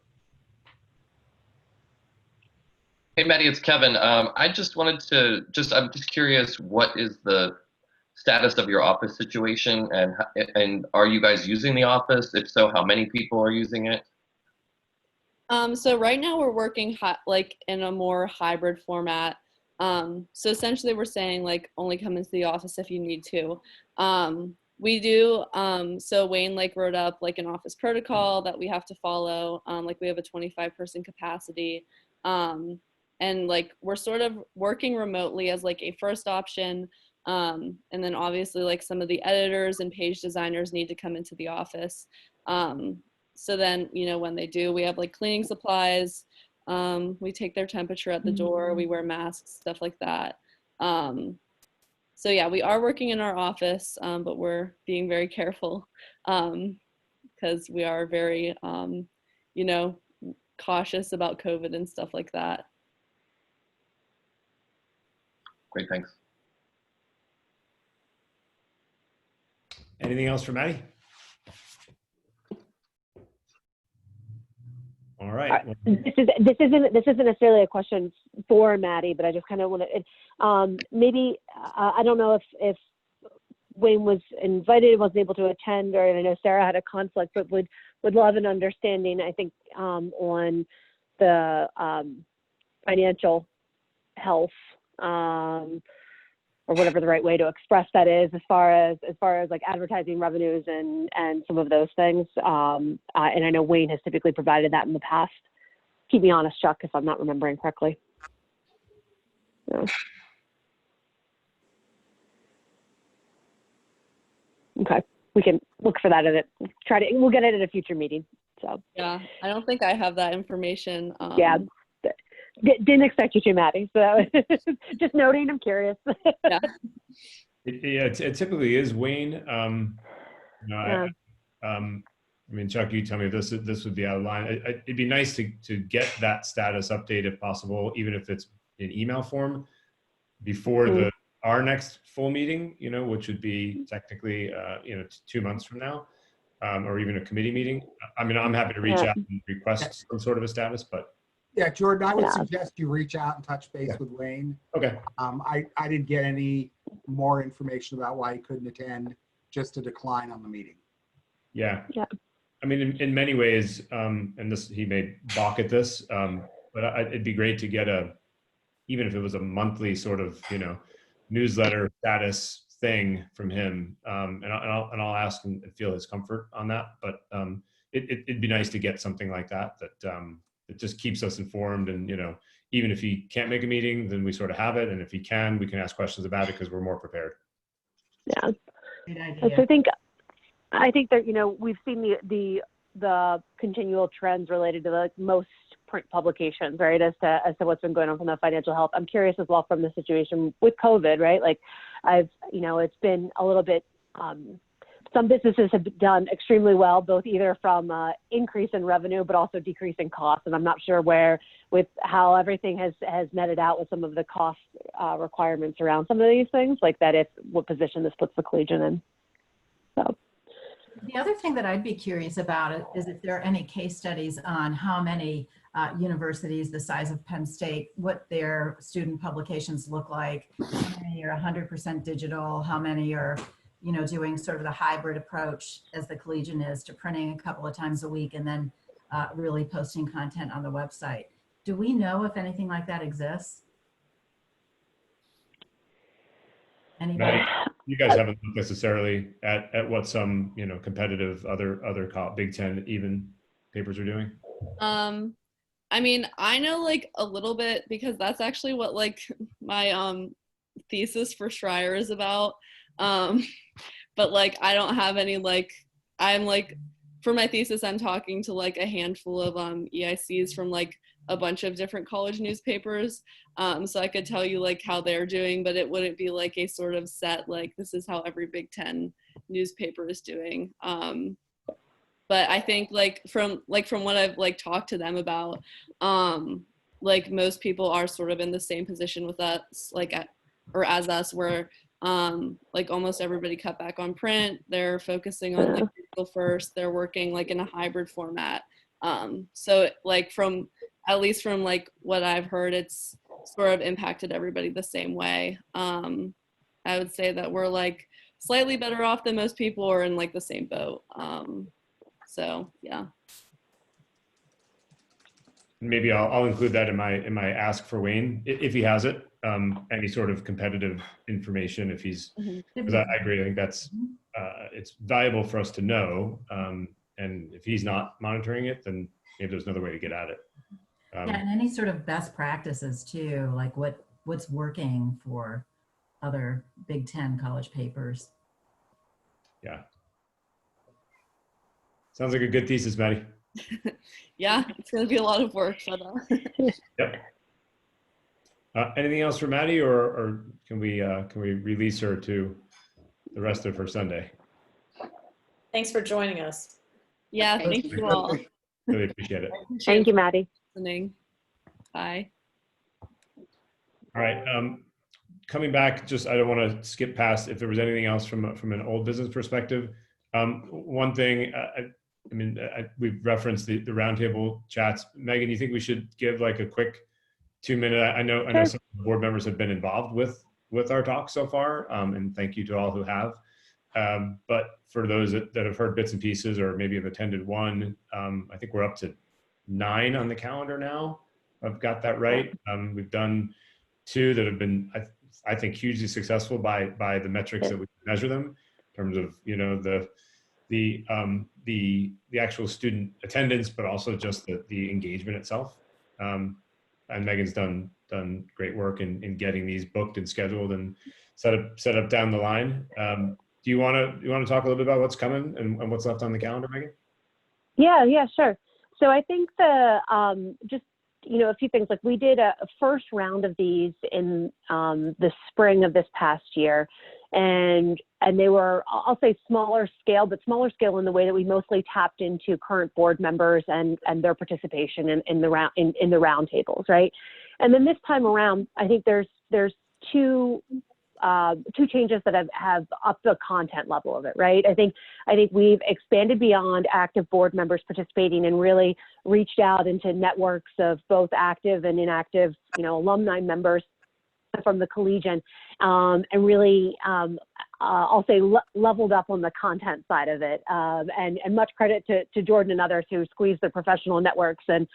Hey, Maddie, it's Kevin. I just wanted to I'm just curious, what is the status of your office situation, and are you guys using the office? If so, how many people are using it? So right now we're working in a more hybrid format. So essentially we're saying only come into the office if you need to. We do, so Wayne wrote up an office protocol that we have to follow. We have a 25-person capacity. And we're sort of working remotely as a first option. And then obviously some of the editors and page designers need to come into the office. So then, when they do, we have cleaning supplies. We take their temperature at the door. We wear masks, stuff like that. So yeah, we are working in our office, but we're being very careful because we are very, cautious about COVID and stuff like that. Great, thanks. Anything else for Maddie? All right. This isn't necessarily a question for Maddie, but I just kind of want to maybe I don't know if Wayne was invited, wasn't able to attend, or I know Sarah had a conflict, but would love an understanding, I think, on the financial health, or whatever the right way to express that is, as far as advertising revenues and some of those things. And I know Wayne has typically provided that in the past. Keep me honest, Chuck, if I'm not remembering correctly. Yeah. Okay, we can look for that we'll get it at a future meeting. So yeah, I don't think I have that information. Yeah. Didn't expect you to, Maddie. So just noting, I'm curious. Yeah. It typically is Wayne. Yeah. I mean, Chuck, you tell me if this would be out of line. It'd be nice to get that status update if possible, even if it's in email form, before our next full meeting. Which would be technically 2 months from now, or even a committee meeting. I mean, I'm happy to reach out and request some sort of a status, but. Yeah, Jordan, I would suggest you reach out and touch base with Wayne. Okay. I didn't get any more information about why he couldn't attend, just a decline on the meeting. Yeah. I mean, in many ways, and he may balk at this, but it'd be great to get even if it was a monthly sort of, newsletter status thing from him. And I'll ask and feel his comfort on that. But it'd be nice to get something like that it just keeps us informed. And, even if he can't make a meeting, then we sort of have it. And if he can, we can ask questions about it because we're more prepared. Yeah. Great So idea. I think that, we've seen the continual trends related to like most print publications, right? As to what's been going on from the financial health. I'm curious as well from the situation with COVID, right? Like it's been a little bit, some businesses have done extremely well, both either from increase in revenue, but also decrease in costs. And I'm not sure where, with how everything has netted out with some of the cost requirements around some of these things, like that, what position this puts the Collegian in. So. The other thing that I'd be curious about is if there are any case studies on how many universities the size of Penn State, what their student publications look like, how many are 100% digital, how many are doing sort of the hybrid approach as the Collegian is to printing a couple of times a week and then really posting content on the website. Do we know if anything like that exists? Anybody? You guys haven't looked necessarily at what some, competitive other Big Ten even papers are doing? I mean, I know like a little bit because that's actually what like my thesis for Schreier is about. But like I don't have any I'm like for my thesis I'm talking to like a handful of EICs from like a bunch of different college newspapers, so I could tell you like how they're doing, but it wouldn't be like a sort of set like this is how every Big Ten newspaper is doing. But I think from what I've like talked to them about, like most people are sort of in the same position with us, as us, where like almost everybody cut back on print. They're focusing on like digital first. They're working like in a hybrid format. So like at least from like what I've heard, it's sort of impacted everybody the same way. I would say that we're like slightly better off than most people or in like the same boat. So yeah. Maybe I'll include that in my ask for Wayne if he has it. Any sort of competitive information if he's, because I agree. I think that's it's valuable for us to know. And if he's not monitoring it, then maybe there's another way to get at it. Yeah, and any sort of best practices too, like what's working for other Big Ten college papers. Yeah. Sounds like a good thesis, Maddie. Yeah, it's going to be a lot of work, but Yep. Anything else for Maddie, or can we release her to the rest of her Sunday? Thanks for joining us. Yeah, thank you all. Really appreciate it. Thank you, Maddie. Listening. Bye. All right. Coming back, just I don't want to skip past if there was anything else from an old business perspective. One thing, we've referenced the roundtable chats. Megan, you think we should give like a quick 2-minute? I know some board members have been involved with our talk so far, and thank you to all who have. But for those that have heard bits and pieces or maybe have attended one, I think we're up to 9 on the calendar now. I've got that right. We've done 2 that have been, I think, hugely successful by the metrics that we measure them in terms of the actual student attendance, but also just the engagement itself. And Megan's done great work in getting these booked and scheduled and set up down the line. Do you want to talk a little bit about what's coming and what's left on the calendar, Megan? Yeah, sure. So I think just a few things. Like we did a first round of these in the spring of this past year, and they were, I'll say, smaller scale, but smaller scale in the way that we mostly tapped into current board members and their participation in the roundtables, right? And then this time around, I think there's two changes that have upped the content level of it, right? I think we've expanded beyond active board members participating and really reached out into networks of both active and inactive, alumni members from the Collegian, and really, I'll say, leveled up on the content side of it. And much credit to Jordan and others who squeezed their professional networks and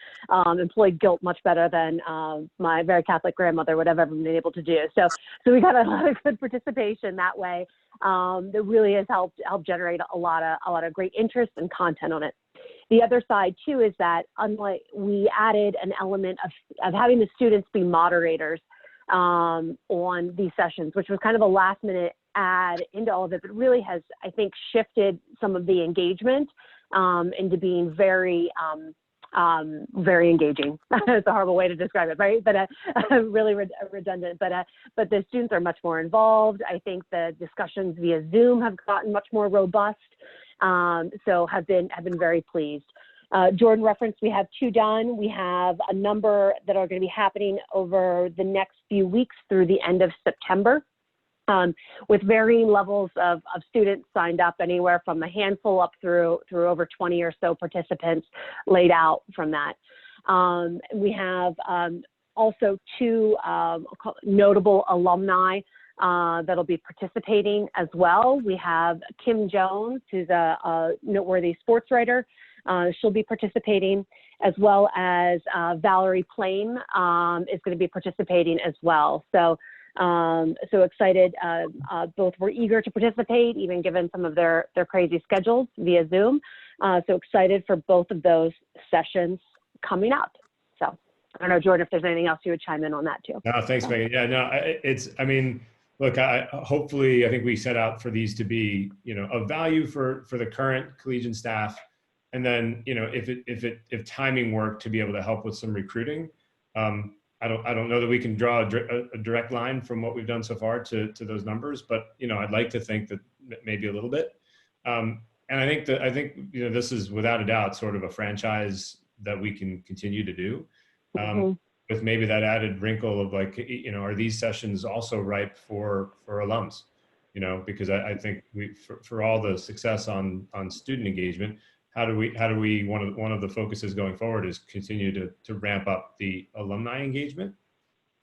employed guilt much better than my very Catholic grandmother would have ever been able to do. So we got a lot of good participation that way. That really has helped generate a lot of great interest and content on it. the other side too is that unlike we added an element of having the students be moderators on these sessions, which was kind of a last minute add into all of it, but really has, I think, shifted some of the engagement into being very engaging. It's a horrible way to describe it, right? But really redundant. But the students are much more involved. I think the discussions via Zoom have gotten much more robust. So have been very pleased. Jordan referenced we have 2 done. We have a number that are going to be happening over the next few weeks through the end of September. With varying levels of students signed up, anywhere from a handful up through over 20 or so participants laid out from that. We have also 2 notable alumni that'll be participating as well. We have Kim Jones, who's a noteworthy sports writer. She'll be participating, as well as Valerie Plame is going to be participating as well. So excited. Both were eager to participate, even given some of their crazy schedules via Zoom. So excited for both of those sessions coming up. So I don't know, Jordan, if there's anything else you would chime in on that too. No, thanks, Megan. Yeah, no, I mean, look, hopefully, I think we set out for these to be, of value for the current collegian staff. And then, if timing worked, to be able to help with some recruiting. I don't know that we can draw a direct line from what we've done so far to those numbers, but I'd like to think that maybe a little bit. And I think this is without a doubt sort of a franchise that we can continue to do, with maybe that added wrinkle of like, are these sessions also ripe for alums? Because I think for all the success on student engagement, how do we one of the focuses going forward is continue to ramp up the alumni engagement,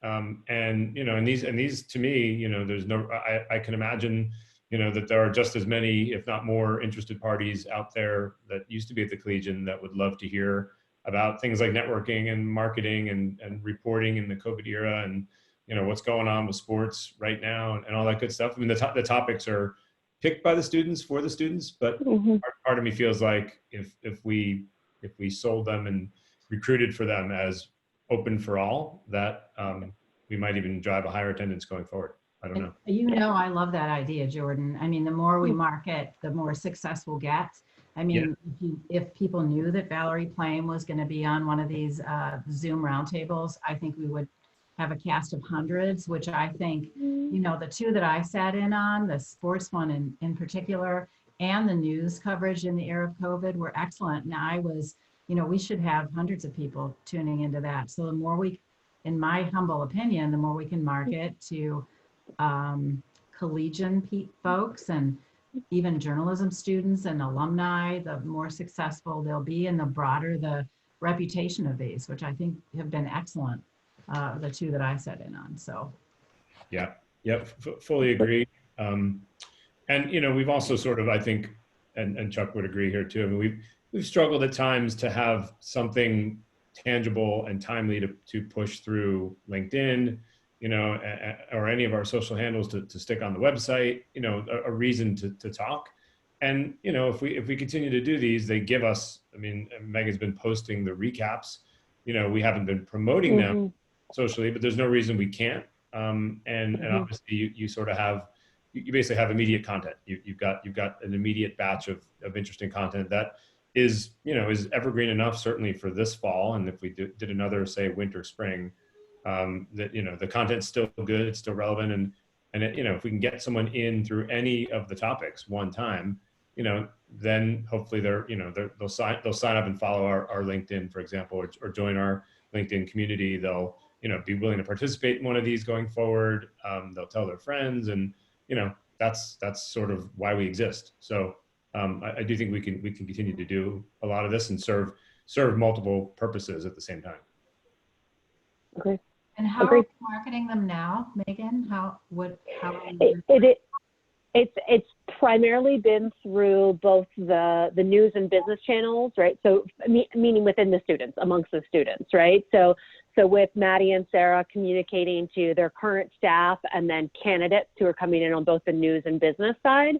and these to me, there's no, I can imagine that there are just as many, if not more, interested parties out there that used to be at the Collegian that would love to hear about things like networking and marketing and reporting in the COVID era, and what's going on with sports right now and all that good stuff. I mean, the topics are picked by the students for the students, but part of me feels like if we sold them and recruited for them as open for all, that we might even drive a higher attendance going forward. I don't know. I love that idea, Jordan. I mean, the more we market, the more success we'll get. I mean, if people knew that Valerie Plame was going to be on one of these Zoom roundtables, I think we would have a cast of hundreds, which I think, the 2 that I sat in on, the sports one in particular, and the news coverage in the era of COVID were excellent. And I was, we should have hundreds of people tuning into that. So the more in my humble opinion, the more we can market to collegian folks and even journalism students and alumni, the more successful they'll be, and the broader the reputation of these, which I think have been excellent. The 2 that I sat in on. So, fully agree. And we've also sort of, I think, and Chuck would agree here too. I mean, we've struggled at times to have something tangible and timely to push through LinkedIn, or any of our social handles to stick on the website. A reason to talk. And if we continue to do these, they give us. I mean, Megan's been posting the recaps. We haven't been promoting them socially, but there's no reason we can't. And obviously you sort of have, you basically have immediate content. You've got an immediate batch of interesting content that is evergreen enough, certainly for this fall. And if we did another, say, winter, spring, that, the content's still good, it's still relevant. And if we can get someone in through any of the topics one time, then hopefully they'll sign up and follow our LinkedIn, for example, or join our LinkedIn community. They'll be willing to participate in one of these going forward. They'll tell their friends, and that's sort of why we exist. So I do think we can continue to do a lot of this and serve multiple purposes at the same time. Okay. And how are you marketing them now, Megan? It's primarily been through both the news and business channels, right? So meaning within the students, amongst the students, right? So with Maddie and Sarah communicating to their current staff, and then candidates who are coming in on both the news and business side.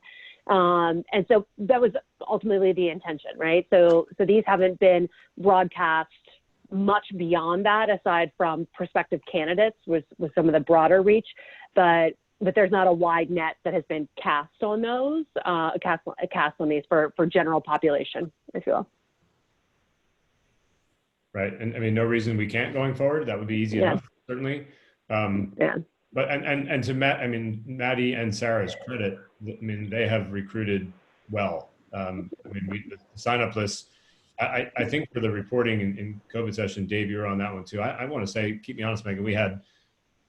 And so that was ultimately the intention, right? So these haven't been broadcast much beyond that, aside from prospective candidates with some of the broader reach, but there's not a wide net that has been cast on those, cast on these for general population, if you will. Right, and I mean, no reason we can't going forward. That would be easy enough, certainly. Yeah. But and to Matt, I mean, Maddie and Sarah's credit, I mean, they have recruited well. I mean, the sign-up list. I think for the reporting in COVID session, Dave, you were on that one too. I want to say, keep me honest, Megan, we had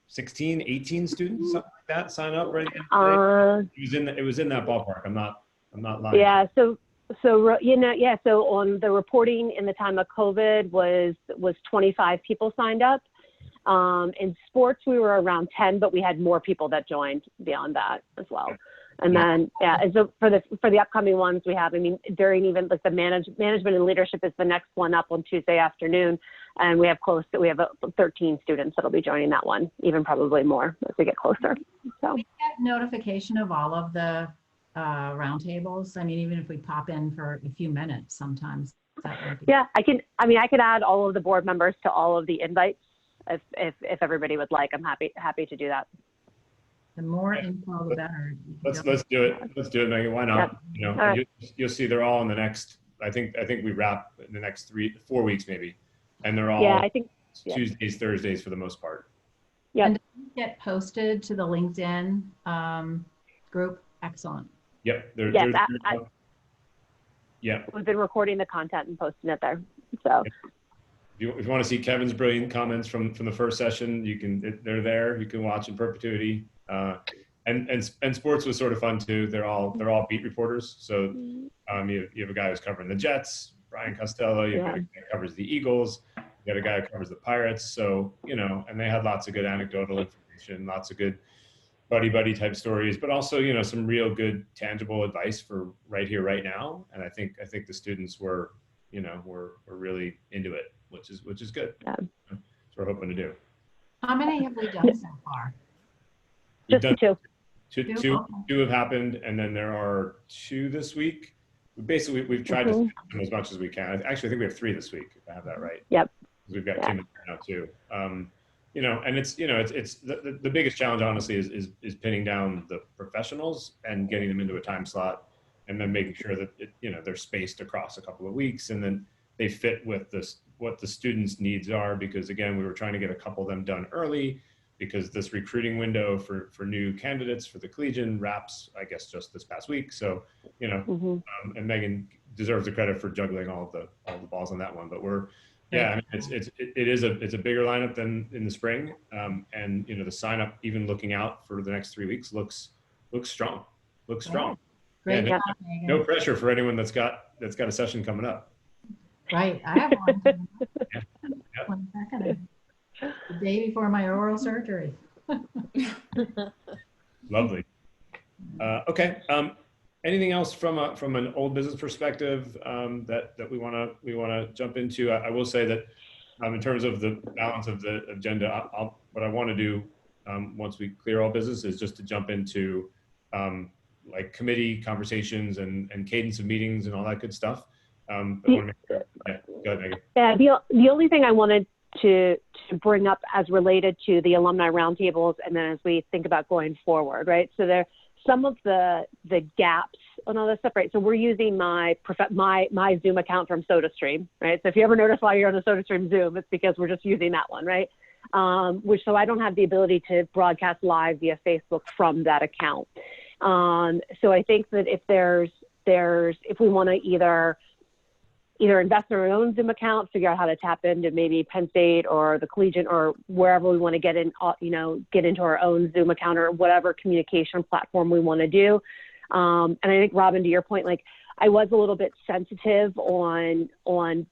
16, 18 students, something like that, sign up right at the end of the day. It was in that ballpark. I'm not lying. Yeah. So on the reporting in the time of COVID was 25 people signed up. In sports, we were around 10, but we had more people that joined beyond that as well. And then, and so for the upcoming ones we have, I mean, during even like the management and leadership is the next one up on Tuesday afternoon. And we have 13 students that'll be joining that one, even probably more as we get closer. So we get notification of all of the roundtables. I mean, even if we pop in for a few minutes sometimes. Yeah, I could add all of the board members to all of the invites if everybody would like. I'm happy to do that. The more info, the better. Let's do it. Let's do it, Megan. Why not? Yep. Right. You'll see they're all in the next. I think we wrap in the next 4 weeks maybe, and they're all Tuesdays, Thursdays for the most part. Yeah. And get posted to the LinkedIn group. Excellent. Yep. We've been recording the content and posting it there. So. If you want to see Kevin's brilliant comments from the first session, they're there. You can watch in perpetuity. And sports was sort of fun too. They're all beat reporters. So you have a guy who's covering the Jets, Brian Costello. You have a guy who covers the Eagles. You got a guy who covers the Pirates. So and they had lots of good anecdotal information, lots of good buddy type stories, but also some real good tangible advice for right here, right now. And I think the students were really into it, which is good. Yeah. That's what we're hoping to do. How many have we done so far? Just two. Two have happened, and then there are 2 this week. We've tried to fit them as much as we can. Actually, I think we have 3 this week, if I have that right. Yep. We've got 2 now too. And it's the biggest challenge honestly is pinning down the professionals and getting them into a time slot, and then making sure that they're spaced across a couple of weeks, and then they fit with what the students' needs are. Because again, we were trying to get a couple of them done early, because this recruiting window for new candidates for the Collegian wraps, I guess, just this past week. So and Megan deserves the credit for juggling all the balls on that one. But I mean, it's a bigger lineup than in the spring, and the sign up, even looking out for the next 3 weeks, looks strong. Looks strong. Great job, no pressure for anyone that's got a session coming up. Right, I have one. One second. The day before my oral surgery. Lovely. Okay. Anything else from an old business perspective that we want to jump into? I will say that in terms of the balance of the agenda, what I want to do once we clear all business is just to jump into like committee conversations and cadence of meetings and all that good stuff. But I want to make sure. Yeah, go ahead, Megan. Yeah, the only thing I wanted to bring up as related to the alumni roundtables, and then as we think about going forward, right? So there some of the gaps and all this stuff, right? So we're using my Zoom account from SodaStream, right? So if you ever notice why you're on a SodaStream Zoom, it's because we're just using that one, right? So I don't have the ability to broadcast live via Facebook from that account. So I think that if we want to either invest in our own Zoom account, figure out how to tap into maybe Penn State or the Collegian or wherever we want to get into our own Zoom account or whatever communication platform we want to do. And I think, Robin, to your point, like I was a little bit sensitive on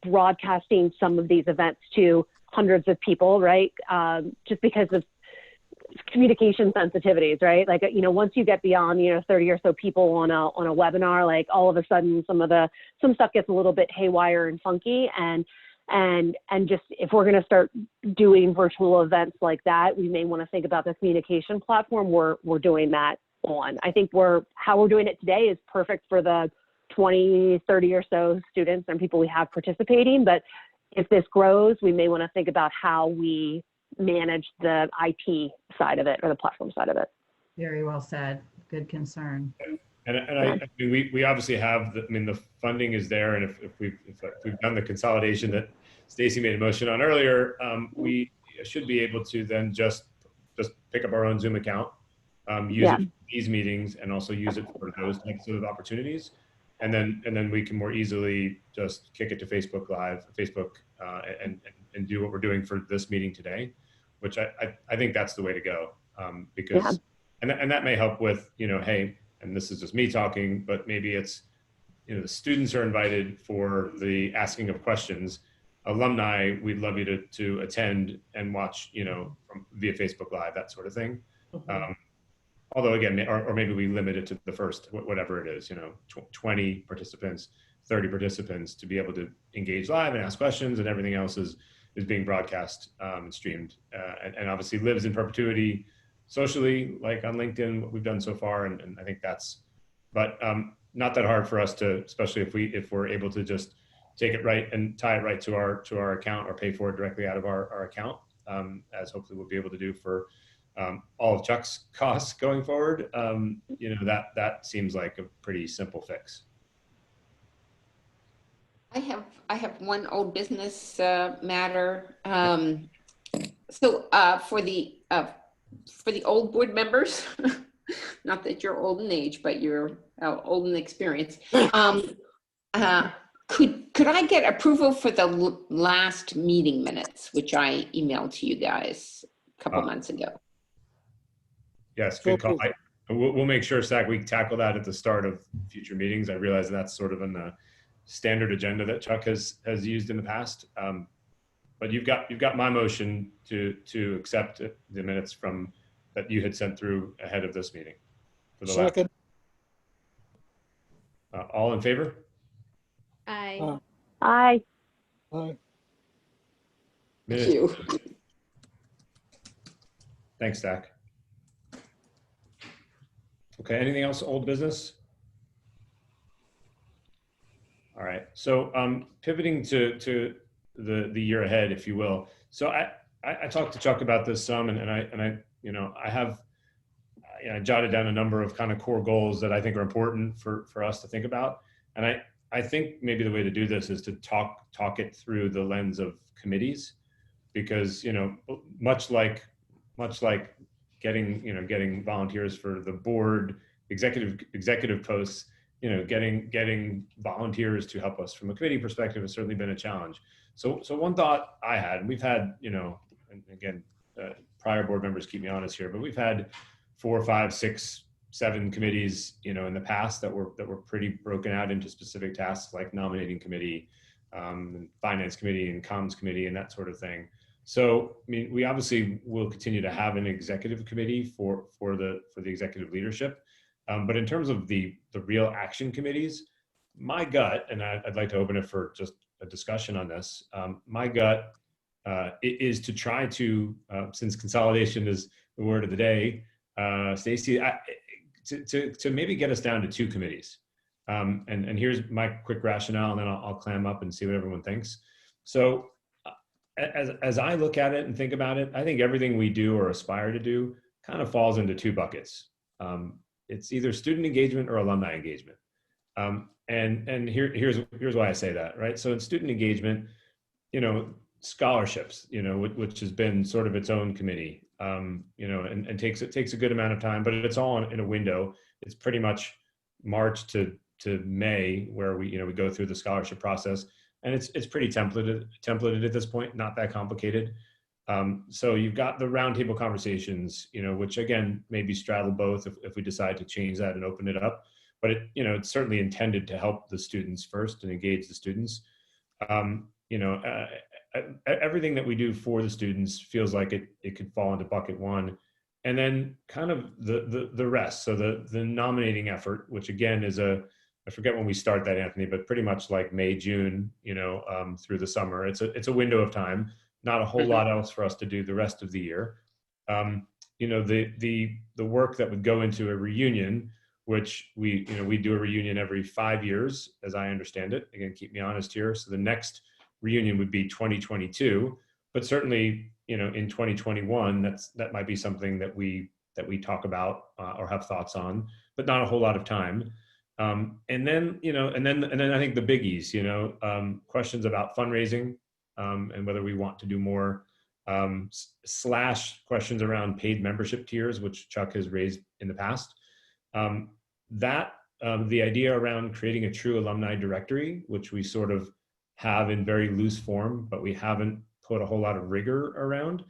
broadcasting some of these events to hundreds of people, right? Just because of communication sensitivities, right? Like, once you get beyond, 30 or so people on a webinar, like all of a sudden some stuff gets a little bit haywire and funky. And just, if we're going to start doing virtual events like that, we may want to think about the communication platform we're doing that on. I think how we're doing it today is perfect for the 20, 30 or so students and people we have participating. But if this grows, we may want to think about how we manage the IT side of it or the platform side of it. Very well said. Good concern. And I mean, we obviously have the funding is there, and if we've done the consolidation that Stacy made a motion on earlier, we should be able to then just pick up our own Zoom account, use it for these meetings, and also use it for those types of opportunities, and then we can more easily just kick it to Facebook Live, and do what we're doing for this meeting today, which I think that's the way to go, because and that may help with, hey, and this is just me talking, but maybe it's, the students are invited for the asking of questions. Alumni, we'd love you to attend and watch, via Facebook Live, that sort of thing. Although again, or maybe we limit it to the first, whatever it is, 20 participants, 30 participants to be able to engage live and ask questions, and everything else is being broadcast and streamed, and obviously lives in perpetuity socially, like on LinkedIn, what we've done so far. And I think but not that hard for us to, especially if we're able to just take it right and tie it right to our account, or pay for it directly out of our account, as hopefully we'll be able to do for all of Chuck's costs going forward. That seems like a pretty simple fix. I have one old business matter. So for the old board members, not that you're old in age, but you're old in experience. Could I get approval for the last meeting minutes, which I emailed to you guys a couple months ago? Yes, good call. We'll make sure, Zach, we tackle that at the start of future meetings. I realize that's sort of in the standard agenda that Chuck has used in the past. But you've got my motion to accept the minutes that you had sent through ahead of this meeting. For the Second. All in favor? Aye. Aye. Aye. Thank you. Thanks, Zach. Okay, anything else, old business? All right, so pivoting to the year ahead, if you will. So I talked to Chuck about this some, and I jotted down a number of kind of core goals that I think are important for us to think about. And I think maybe the way to do this is to talk it through the lens of committees, because much like getting volunteers for the board, executive posts, getting volunteers to help us from a committee perspective has certainly been a challenge. So one thought I had, and we've had, and again, prior board members keep me honest here, but we've had 4, 5, 6, 7 committees, in the past that were pretty broken out into specific tasks, like nominating committee, finance committee, and comms committee, and that sort of thing. So, we obviously will continue to have an executive committee for the executive leadership, but in terms of the real action committees, my gut, and I'd like to open it for just a discussion on this. My gut is to try to, since consolidation is the word of the day, Stacy, to maybe get us down to 2 committees. And here's my quick rationale, and then I'll clam up and see what everyone thinks. So as I look at it and think about it, I think everything we do or aspire to do kind of falls into 2 buckets. It's either student engagement or alumni engagement. And here's why I say that, right? So in student engagement, scholarships, which has been sort of its own committee, and takes a good amount of time, but it's all in a window. It's pretty much March to May where we go through the scholarship process, and it's pretty templated at this point, not that complicated. So you've got the roundtable conversations, which again maybe straddle both if we decide to change that and open it up. But it's certainly intended to help the students first and engage the students. Everything that we do for the students feels like it could fall into bucket 1, and then kind of the rest. So the nominating effort, which again is I forget when we start that, Anthony, but pretty much like May, June, through the summer. It's a window of time. Not a whole lot else for us to do the rest of the year. you know, the work that would go into a reunion, which we do a reunion every 5 years, as I understand it. Again, keep me honest here. So the next reunion would be 2022, but certainly, you know, in 2021, that might be something that we talk about or have thoughts on, but not a whole lot of time. And then, you know, and then I think the biggies, you know, questions about fundraising and whether we want to do more, / questions around paid membership tiers, which Chuck has raised in the past. The idea around creating a true alumni directory, which we sort of have in very loose form, but we haven't put a whole lot of rigor around.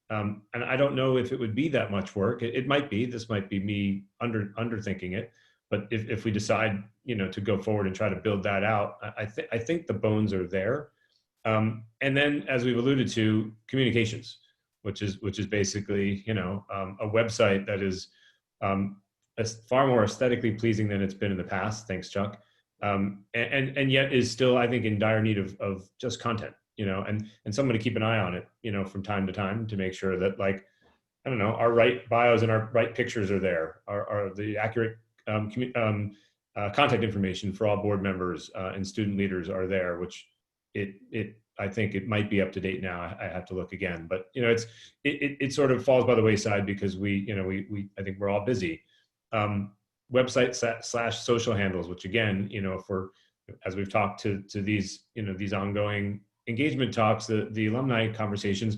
And I don't know if it would be that much work. It might be. This might be me underthinking it. But if we decide, you know, to go forward and try to build that out, I think the bones are there. And then, as we've alluded to, communications, which is basically, you know, a website that is far more aesthetically pleasing than it's been in the past. Thanks, Chuck. And yet is still, I think, in dire need of just content, you know, and someone to keep an eye on it, you know, from time to time to make sure that, like, I don't know, our right bios and our right pictures are there, are the accurate contact information for all board members and student leaders are there, which I think it might be up to date now. I have to look again, but you know, it sort of falls by the wayside because we I think we're all busy. Website / social handles, which again, you know, as we've talked to these, you know, these ongoing engagement talks, the alumni conversations,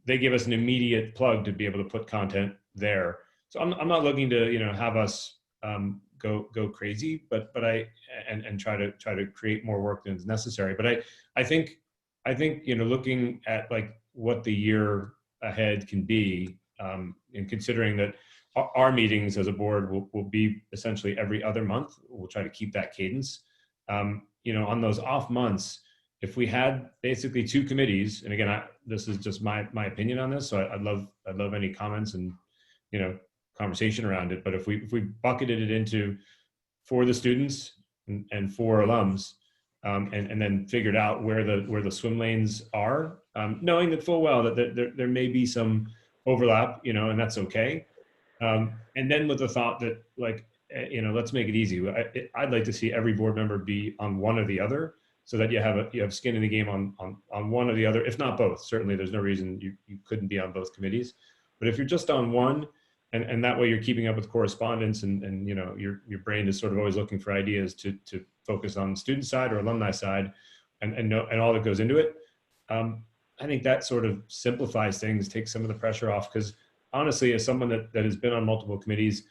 they give us an immediate plug to be able to put content there. So I'm not looking to, you know, have us go crazy, but I try to create more work than is necessary. But I think, you know, looking at like what the year ahead can be, and considering that our meetings as a board will be essentially every other month, we'll try to keep that cadence. You know, on those off months, if we had basically 2 committees, and again, this is just my opinion on this, so I'd love any comments and, you know, conversation around it. But if we bucketed it into for the students and for alums, and then figured out where the swim lanes are, knowing that full well that there may be some overlap, you know, and that's okay. And then with the thought that, like, you know, let's make it easy. I'd like to see every board member be on one or the other, so that you have skin in the game on one or the other, if not both. Certainly, there's no reason you couldn't be on both committees. But if you're just on one, and that way you're keeping up with correspondence, and you know, your brain is sort of always looking for ideas to focus on the student side or alumni side, and all that goes into it. I think that sort of simplifies things, takes some of the pressure off, because honestly, as someone that has been on multiple committees,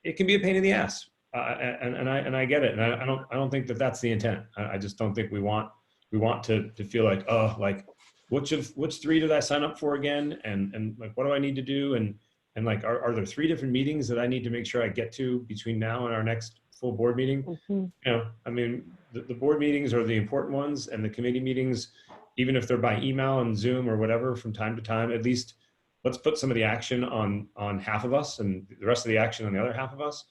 it can be a pain in the ass, and I get it, and I don't think that that's the intent. I just don't think we want to feel like, oh, like which 3 did I sign up for again, and like what do I need to do, and like are there 3 different meetings that I need to make sure I get to between now and our next full board meeting? Mm-hmm. You know, I mean, the board meetings are the important ones, and the committee meetings, even if they're by email and Zoom or whatever from time to time, at least let's put some of the action on half of us and the rest of the action on the other half of us,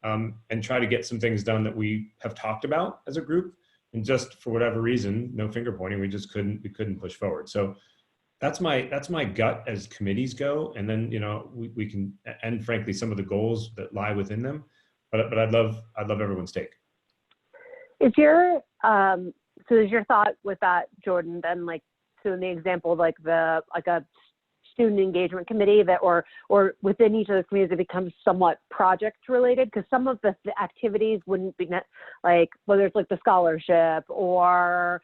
and try to get some things done that we have talked about as a group. And just for whatever reason, no finger pointing, we couldn't push forward. So that's my gut as committees go. And then, you know, we can, and frankly, some of the goals that lie within them, but I'd love everyone's take. Is your thought with that, Jordan, then, like, so in the example, like a student engagement committee that, or within each of those committees, it becomes somewhat project related, because some of the activities wouldn't be like, whether it's like the scholarship or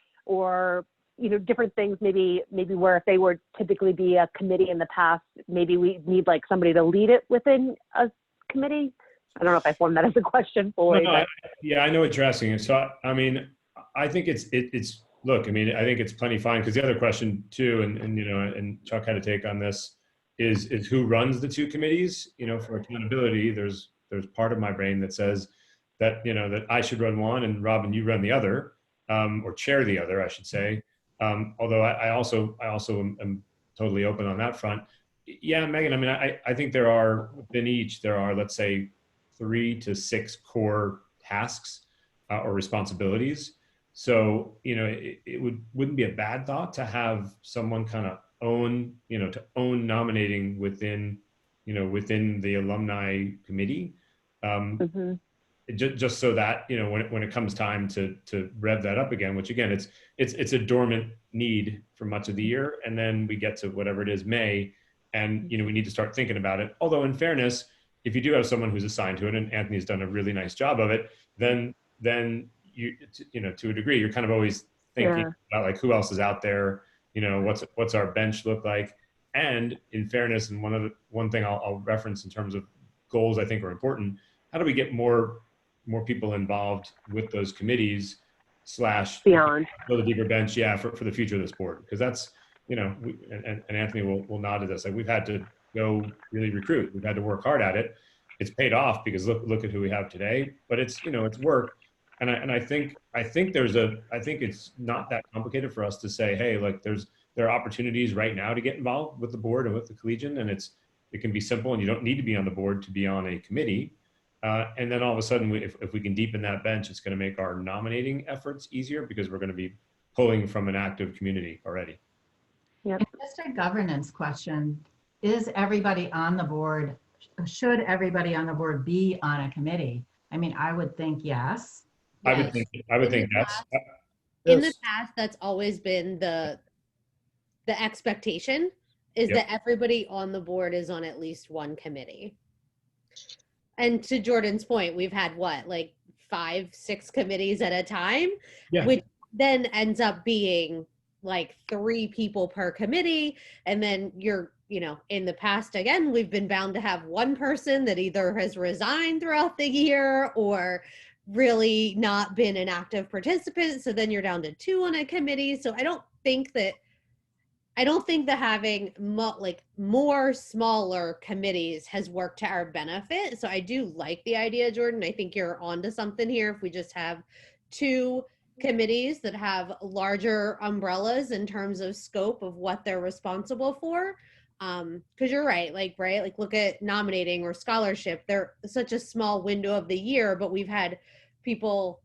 you know, different things, maybe where if they were typically be a committee in the past, maybe we need like somebody to lead it within a committee. I don't know if I formed that as a question fully. No, yeah, I know what you're asking. So I mean, I think it's look, I mean, I think it's plenty fine, because the other question too, and you know, and Chuck had a take on this, is who runs the 2 committees. You know, for accountability, there's part of my brain that says that, you know, that I should run one and Robin, you run the other, or chair the other, I should say. Although I also am totally open on that front. Yeah, Megan, I mean, I think there are, within each, there are, let's say, 3 to 6 core tasks or responsibilities. So, you know, it wouldn't be a bad thought to have someone kind of own, to own nominating within, within the alumni committee. Just so that, when it comes time to rev that up again, which again, it's a dormant need for much of the year. And then we get to whatever it is, May, and, we need to start thinking about it. Although in fairness, if you do have someone who's assigned to it, and Anthony's done a really nice job of it, then you, to a degree, you're kind of always thinking about like who else is out there, what's our bench look like. And in fairness, and one thing I'll reference in terms of goals I think are important, how do we get more people involved with those committees / beyond build a deeper bench, for the future of this board? Because that's, and Anthony will nod to this, like we've had to go really recruit. We've had to work hard at it. It's paid off because look at who we have today, but it's, it's work. And I think it's not that complicated for us to say, hey, like there are opportunities right now to get involved with the board and with the Collegian, and it can be simple, and you don't need to be on the board to be on a committee. And then all of a sudden, if we can deepen that bench, it's going to make our nominating efforts easier because we're going to be pulling from an active community already. Yep. Just a governance question. Is everybody on the board, should everybody on the board be on a committee? I mean, I would think yes. I would think yes. In the past, that's always been the expectation, is that everybody on the board is on at least one committee. And to Jordan's point, we've had like 5-6 committees at a time, which then ends up being like 3 people per committee. And then in the past, again, we've been bound to have one person that either has resigned throughout the year or really not been an active participant. So then you're down to 2 on a committee. So I don't think that having more smaller committees has worked to our benefit. So I do like the idea, Jordan. I think you're onto something here. If we just have 2 committees that have larger umbrellas in terms of scope of what they're responsible for. Because you're right, like look at nominating or scholarship. They're such a small window of the year, but we've had people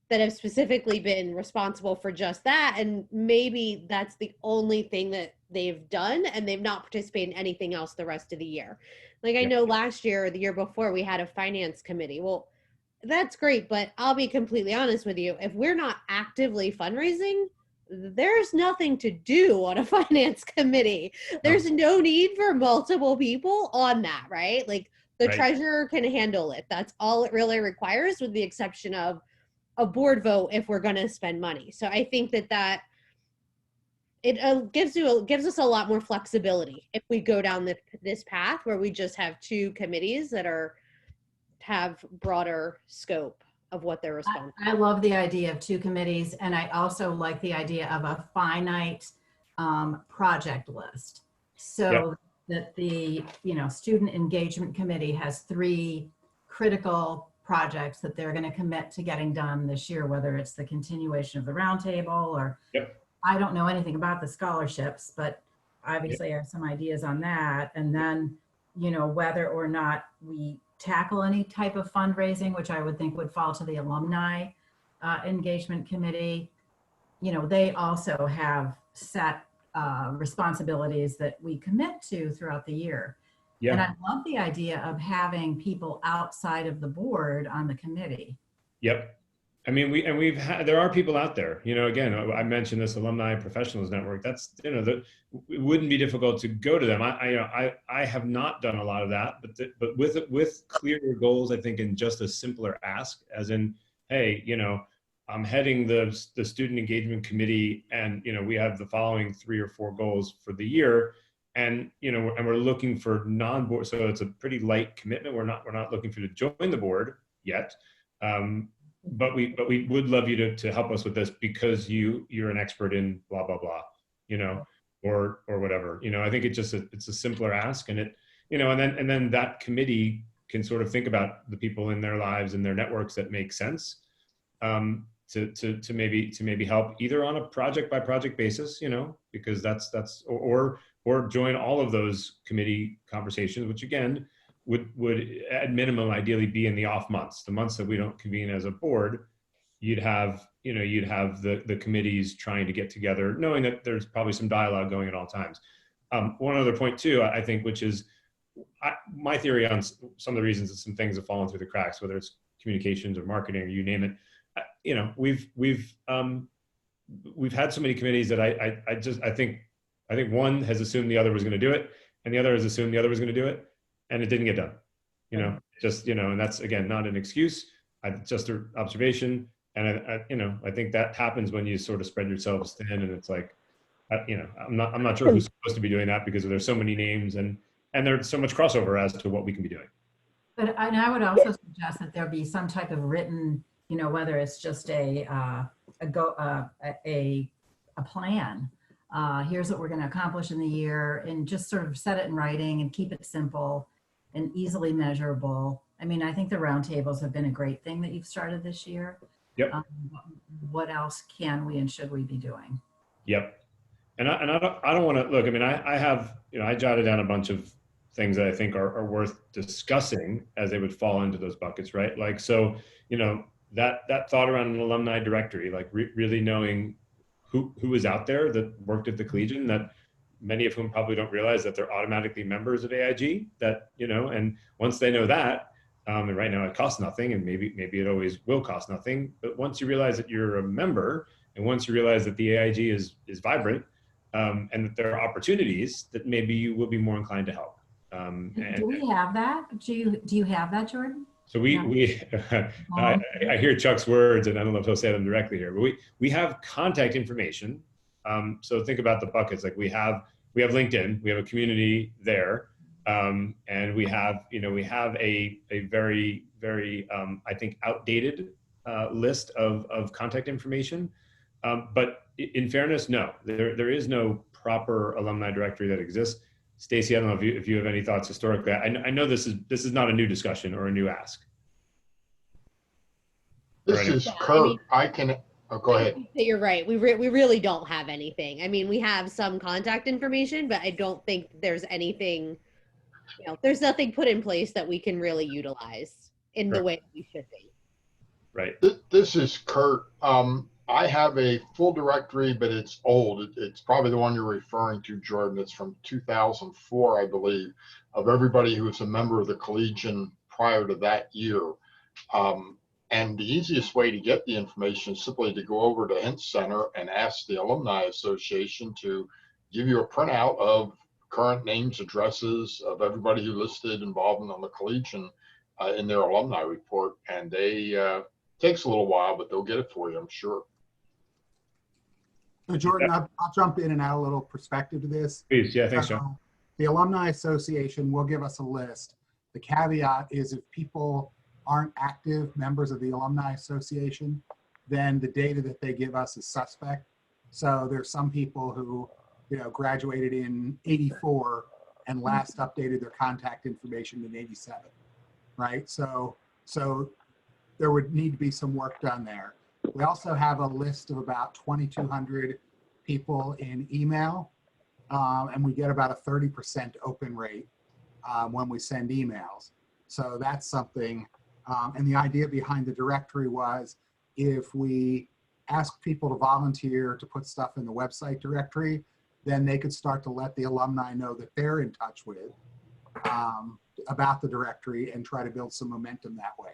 that have specifically been responsible for just that. And maybe that's the only thing that they've done, and they've not participated in anything else the rest of the year. Like I know last year or the year before we had a finance committee. Well, that's great, but I'll be completely honest with you. If we're not actively fundraising, there's nothing to do on a finance committee. There's no need for multiple people on that, right? Like the treasurer can handle it. That's all it really requires, with the exception of a board vote if we're going to spend money. So I think that it gives us a lot more flexibility if we go down this path where we just have 2 committees that have broader scope of what they're responsible for. I love the idea of 2 committees, and I also like the idea of a finite project list, so that the student engagement committee has 3 critical projects that they're going to commit to getting done this year, whether it's the continuation of the roundtable or I don't know anything about the scholarships, but obviously I have some ideas on that. And then, whether or not we tackle any type of fundraising, which I would think would fall to the alumni engagement committee. They also have set responsibilities that we commit to throughout the year. And I love the idea of having people outside of the board on the committee. I mean, there are people out there, again, I mentioned this Alumni Professionals Network. That's, it wouldn't be difficult to go to them. I have not done a lot of that, but with clearer goals, I think, in just a simpler ask, as in, hey, I'm heading the student engagement committee, and, we have the following 3 or 4 goals for the year. And, and we're looking for non-board. So it's a pretty light commitment. We're not looking for you to join the board yet. But we would love you to help us with this because you're an expert in blah, blah, blah, or whatever, I think it's a simpler ask, and and then that committee can sort of think about the people in their lives and their networks that make sense, to maybe help either on a project by project basis, because that's, or join all of those committee conversations, which again, would at minimum ideally be in the off months, the months that we don't convene as a board. you'd have the committees trying to get together, knowing that there's probably some dialogue going at all times. One other point too, I think, which is my theory on some of the reasons that some things have fallen through the cracks, whether it's communications or marketing or you name it. We've had so many committees that I think one has assumed the other was going to do it, and the other has assumed the other was going to do it, and it didn't get done. And that's, again, not an excuse. Just an observation. And I think that happens when you sort of spread yourselves thin, and it's like, I'm not sure who's supposed to be doing that because there's so many names and there's so much crossover as to what we can be doing. But I would also suggest that there be some type of written, whether it's just a plan. Here's what we're going to accomplish in the year, and just sort of set it in writing and keep it simple and easily measurable. I mean, I think the roundtables have been a great thing that you've started this year. Yep. What else can we and should we be doing? Yep. And I don't want to look. I mean, I have, I jotted down a bunch of things that I think are worth discussing as they would fall into those buckets, right? Like, so, that thought around an alumni directory, like really knowing who is out there that worked at the Collegian, that many of whom probably don't realize that they're automatically members of AIG, that, and once they know that, and right now it costs nothing, and maybe it always will cost nothing, but once you realize that you're a member, and once you realize that the AIG is vibrant, and that there are opportunities, that maybe you will be more inclined to help. Do we have that? Do you have that, Jordan? So I hear Chuck's words, and I don't know if he'll say them directly here, but we have contact information. So think about the buckets. Like we have LinkedIn, we have a community there, and we have a very, very I think outdated list of contact information. But in fairness, no, there is no proper alumni directory that exists. Stacy, I don't know if you have any thoughts historically. I know this is not a new discussion or a new ask. This is Kurt. Go ahead. You're right. We really don't have anything. I mean, we have some contact information, but I don't think there's anything, there's nothing put in place that we can really utilize in the way we should be. Right. This is Kurt. I have a full directory, but it's old. It's probably the one you're referring to, Jordan. It's from 2004, I believe, of everybody who was a member of the Collegian prior to that year. And the easiest way to get the information is simply to go over to Hint Center and ask the Alumni Association to give you a printout of current names, addresses of everybody who listed involvement on the Collegian in their alumni report. And they takes a little while, but they'll get it for you, I'm sure. So Jordan, I'll jump in and add a little perspective to this. Please, yeah, thanks, John. The Alumni Association will give us a list. The caveat is if people aren't active members of the Alumni Association, then the data that they give us is suspect. So there's some people who, graduated in '84 and last updated their contact information in '87, right? So there would need to be some work done there. We also have a list of about 2,200 people in email, and we get about a 30% open rate when we send emails. So that's something, and the idea behind the directory was if we ask people to volunteer to put stuff in the website directory, then they could start to let the alumni know that they're in touch with about the directory and try to build some momentum that way.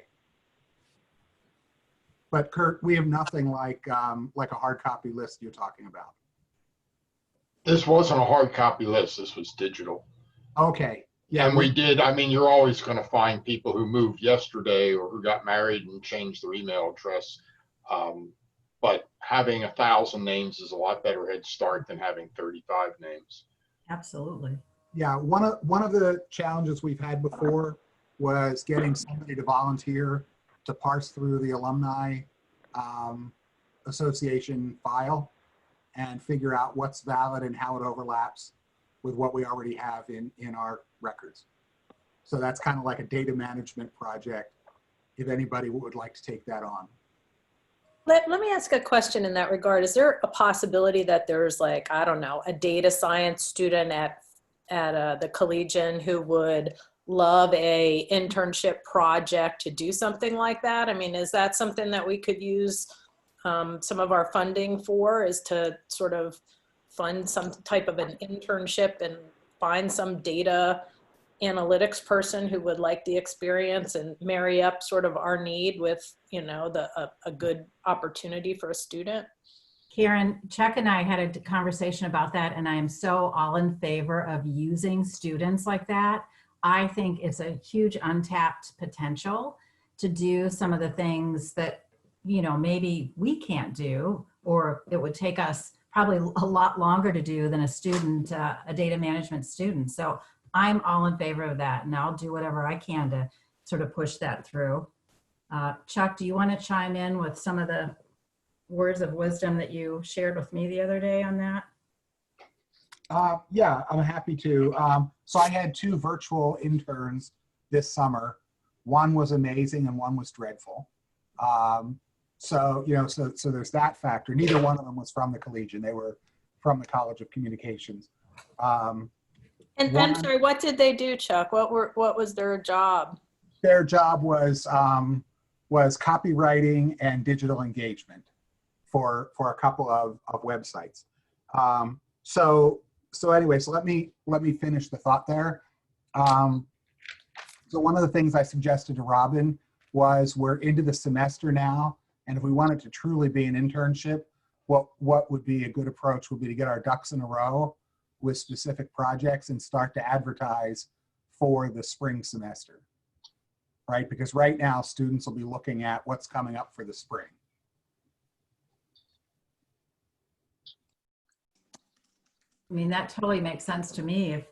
But Kurt, we have nothing like a hard copy list you're talking about. This wasn't a hard copy list. This was digital. Okay. Yeah. And we did. I mean, you're always going to find people who moved yesterday or who got married and changed their email address. But having 1,000 names is a lot better head start than having 35 names. Absolutely. Yeah. One of the challenges we've had before was getting somebody to volunteer to parse through the Alumni Association file and figure out what's valid and how it overlaps with what we already have in our records. So that's kind of like a data management project, if anybody would like to take that on. Let me ask a question in that regard. Is there a possibility that there's a data science student at the Collegian who would love a internship project to do something like that. I mean, is that something that we could use some of our funding for, is to sort of fund some type of an internship and find some data analytics person who would like the experience and marry up sort of our need with, you know, a good opportunity for a student? Karen, Chuck and I had a conversation about that, and I am so all in favor of using students like that. I think it's a huge untapped potential to do some of the things that, you know, maybe we can't do, or it would take us probably a lot longer to do than a student, a data management student. So I'm all in favor of that, and I'll do whatever I can to sort of push that through. Chuck, do you want to chime in with some of the words of wisdom that you shared with me the other day on that? Yeah, I'm happy to. So I had 2 virtual interns this summer. One was amazing and one was dreadful. So, you know, so there's that factor. Neither one of them was from the Collegian. They were from the College of Communications. And I'm sorry, what did they do, Chuck? What was their job? Their job was copywriting and digital engagement for a couple of websites. So anyway, so let me finish the thought there. So one of the things I suggested to Robin was, we're into the semester now, and if we wanted to truly be an internship, what would be a good approach would be to get our ducks in a row with specific projects and start to advertise for the spring semester, right? Because right now students will be looking at what's coming up for the spring. I mean, that totally makes sense to me.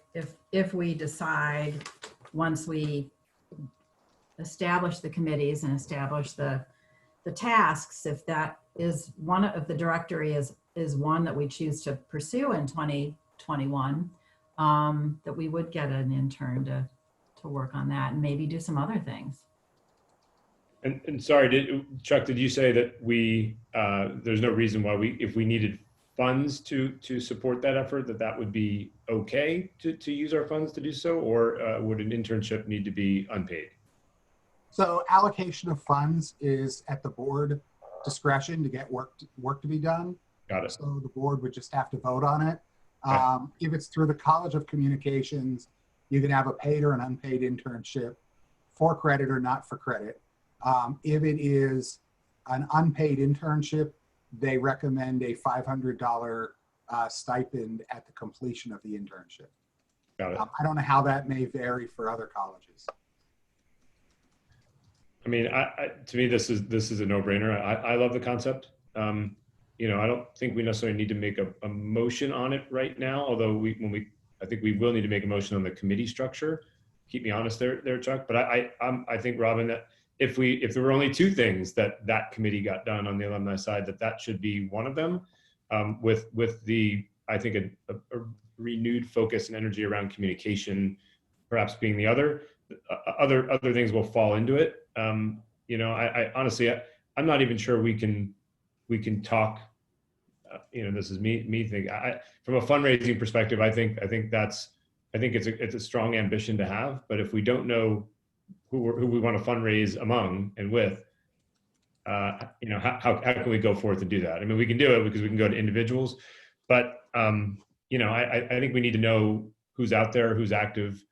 If we decide, once we establish the committees and establish the tasks, if that is one of the directory is one that we choose to pursue in 2021, that we would get an intern to work on that and maybe do some other things. And sorry, Chuck, did you say that there's no reason why if we needed funds to support that effort, that would be okay to use our funds to do so, or would an internship need to be unpaid? So allocation of funds is at the board discretion to get work to be done. Got it. So the board would just have to vote on it. Okay. If it's through the College of Communications, you can have a paid or an unpaid internship, for credit or not for credit. If it is an unpaid internship, they recommend a $500 stipend at the completion of the internship. Got it. I don't know how that may vary for other colleges. I mean, to me, this is a no-brainer. I love the concept. You know, I don't think we necessarily need to make a motion on it right now, although I think we will need to make a motion on the committee structure. Keep me honest there, Chuck. But I think, Robin, that if there were only 2 things that committee got done on the alumni side, that should be one of them, with the, I think, a renewed focus and energy around communication perhaps being the other. Other things will fall into it. You know, I honestly, I'm not even sure we can talk. You know, this is me thinking. From a fundraising perspective, I think it's a strong ambition to have. But if we don't know who we want to fundraise among and with, you know, how can we go forth and do that? I mean, we can do it because we can go to individuals, but you know, I think we need to know who's out there, who's active,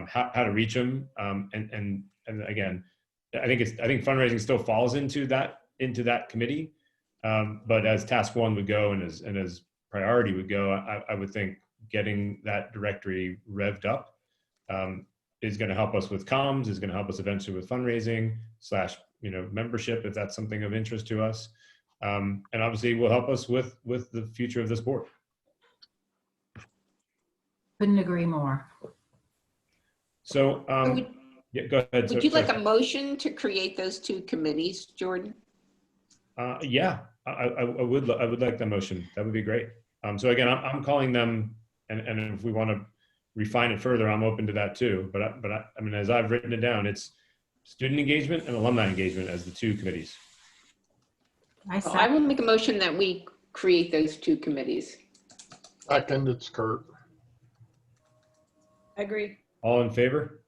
how to reach them, and again, I think fundraising still falls into that committee, but as task 1 would go and as priority would go, I would think getting that directory revved up is going to help us with comms, is going to help us eventually with fundraising / you know, membership, if that's something of interest to us, and obviously will help us with the future of this board. Couldn't agree more. So, yeah, go ahead. Would you like a motion to create those 2 committees, Jordan? Yeah, I would like the motion. That would be great. So again, I'm calling them, and if we want to refine it further, I'm open to that too. But I mean, as I've written it down, it's student engagement and alumni engagement as the 2 committees. I will make a motion that we create those 2 committees. Second, it's Kurt. I agree. All in favor?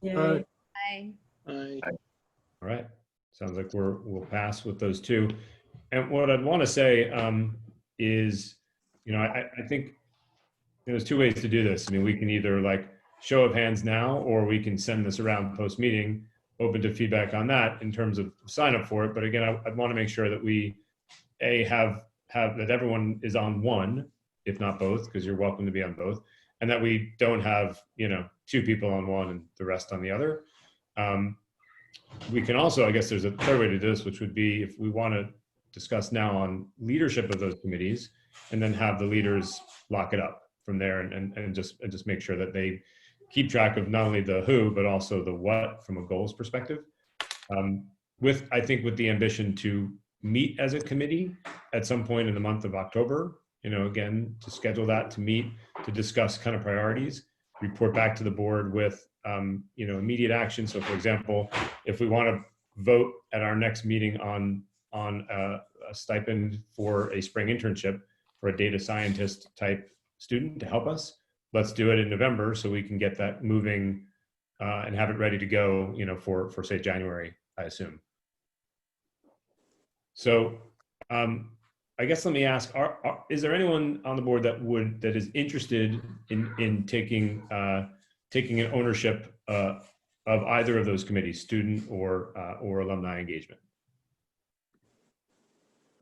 Yay. Aye. Aye. All right. Sounds like we'll pass with those two. And what I'd want to say is, I think there's two ways to do this. I mean, we can either like show of hands now, or we can send this around post meeting, open to feedback on that in terms of sign up for it. But again, I'd want to make sure that we have that everyone is on one, if not both, because you're welcome to be on both, and that we don't have, two people on one and the rest on the other. We can also, I guess there's a third way to do this, which would be if we want to discuss now on leadership of those committees, and then have the leaders lock it up from there, and just make sure that they keep track of not only the who, but also the what from a goals perspective. I think with the ambition to meet as a committee at some point in the month of October, again, to schedule that to meet, to discuss kind of priorities, report back to the board with, immediate action. So for example, if we want to vote at our next meeting on a stipend for a spring internship for a data scientist type student to help us, let's do it in November so we can get that moving and have it ready to go, for say January, I assume. So I guess let me ask, is there anyone on the board that is interested in taking an ownership of either of those committees, student or alumni engagement?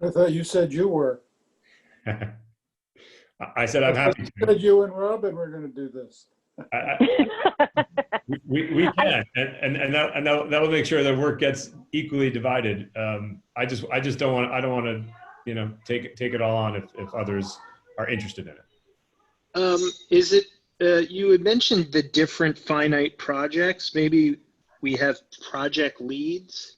I thought you said you were. I said I'm happy to. You said you and Robin were going to do this. We can, and that will make sure that work gets equally divided. I just don't want to, take it all on if others are interested in it. Is it, you had mentioned the different finite projects. Maybe we have project leads.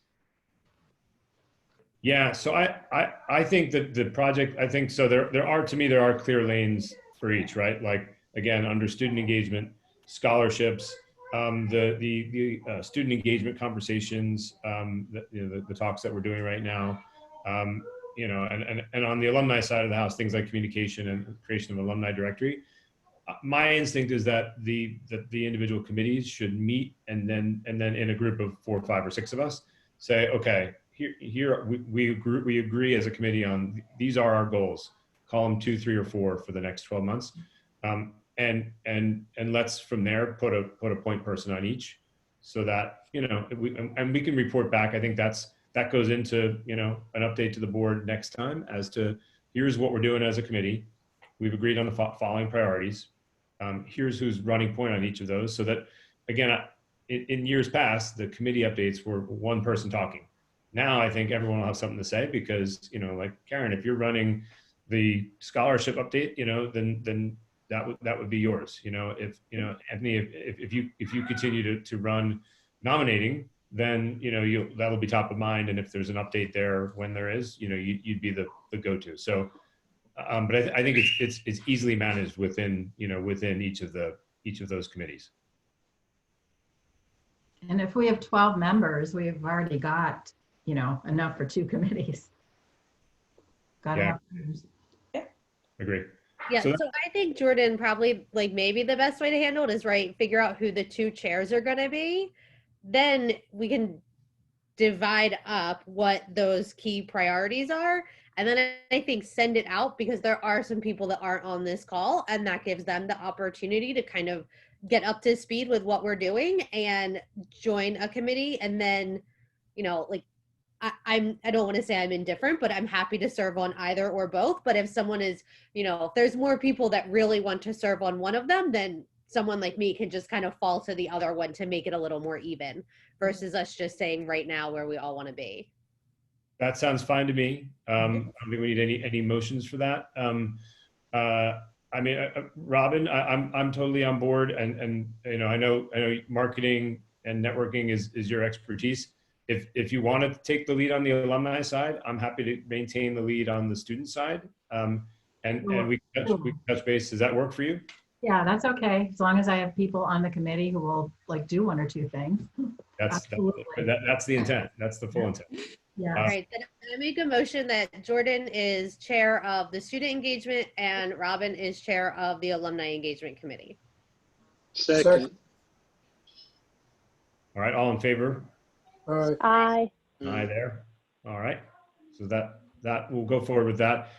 Yeah, so I think that the project, I think so there are clear lanes for each, right? Like again, under student engagement, scholarships, the student engagement conversations, the talks that we're doing right now, and on the alumni side of the house, things like communication and creation of alumni directory. My instinct is that the individual committees should meet and then in a group of 4, 5, or 6 of us say, okay, here we agree as a committee on these are our goals. Column 2, 3, or 4 for the next 12 months, and let's from there put a point person on each, so that we can report back. I think that goes into an update to the board next time as to here's what we're doing as a committee. We've agreed on the following priorities. Here's who's running point on each of those, so that again, in years past, the committee updates were one person talking. Now I think everyone will have something to say because, like Karen, if you're running the scholarship update, then that would be yours. If Anthony, if you continue to run nominating, then that'll be top of mind. And if there's an update there when there is, you'd be the go-to. So, but I think it's easily managed within each of those committees. And if we have 12 members, we've already got enough for 2 committees. Got enough members. Agree. Yeah, so I think Jordan probably maybe the best way to handle it is figure out who the 2 chairs are going to be. Then we can divide up what those key priorities are. And then I think send it out, because there are some people that aren't on this call, and that gives them the opportunity to kind of get up to speed with what we're doing and join a committee. And then, I don't want to say I'm indifferent, but I'm happy to serve on either or both. But if someone is, if there's more people that really want to serve on one of them, then someone like me can just kind of fall to the other one to make it a little more even, versus us just saying right now where we all want to be. That sounds fine to me. I don't think we need any motions for that. Robin, I'm totally on board, and I know marketing and networking is your expertise. If you want to take the lead on the alumni side, I'm happy to maintain the lead on the student side. And we can touch base. Does that work for you? Yeah, that's okay. As long as I have people on the committee who will do 1 or 2 things. That's the intent. That's the full intent. Yeah. All right. Then I make a motion that Jordan is chair of the student engagement and Robin is chair of the alumni engagement committee. Second. All right, all in favor? Aye. Aye. Aye there. All right. So that we'll go forward with that.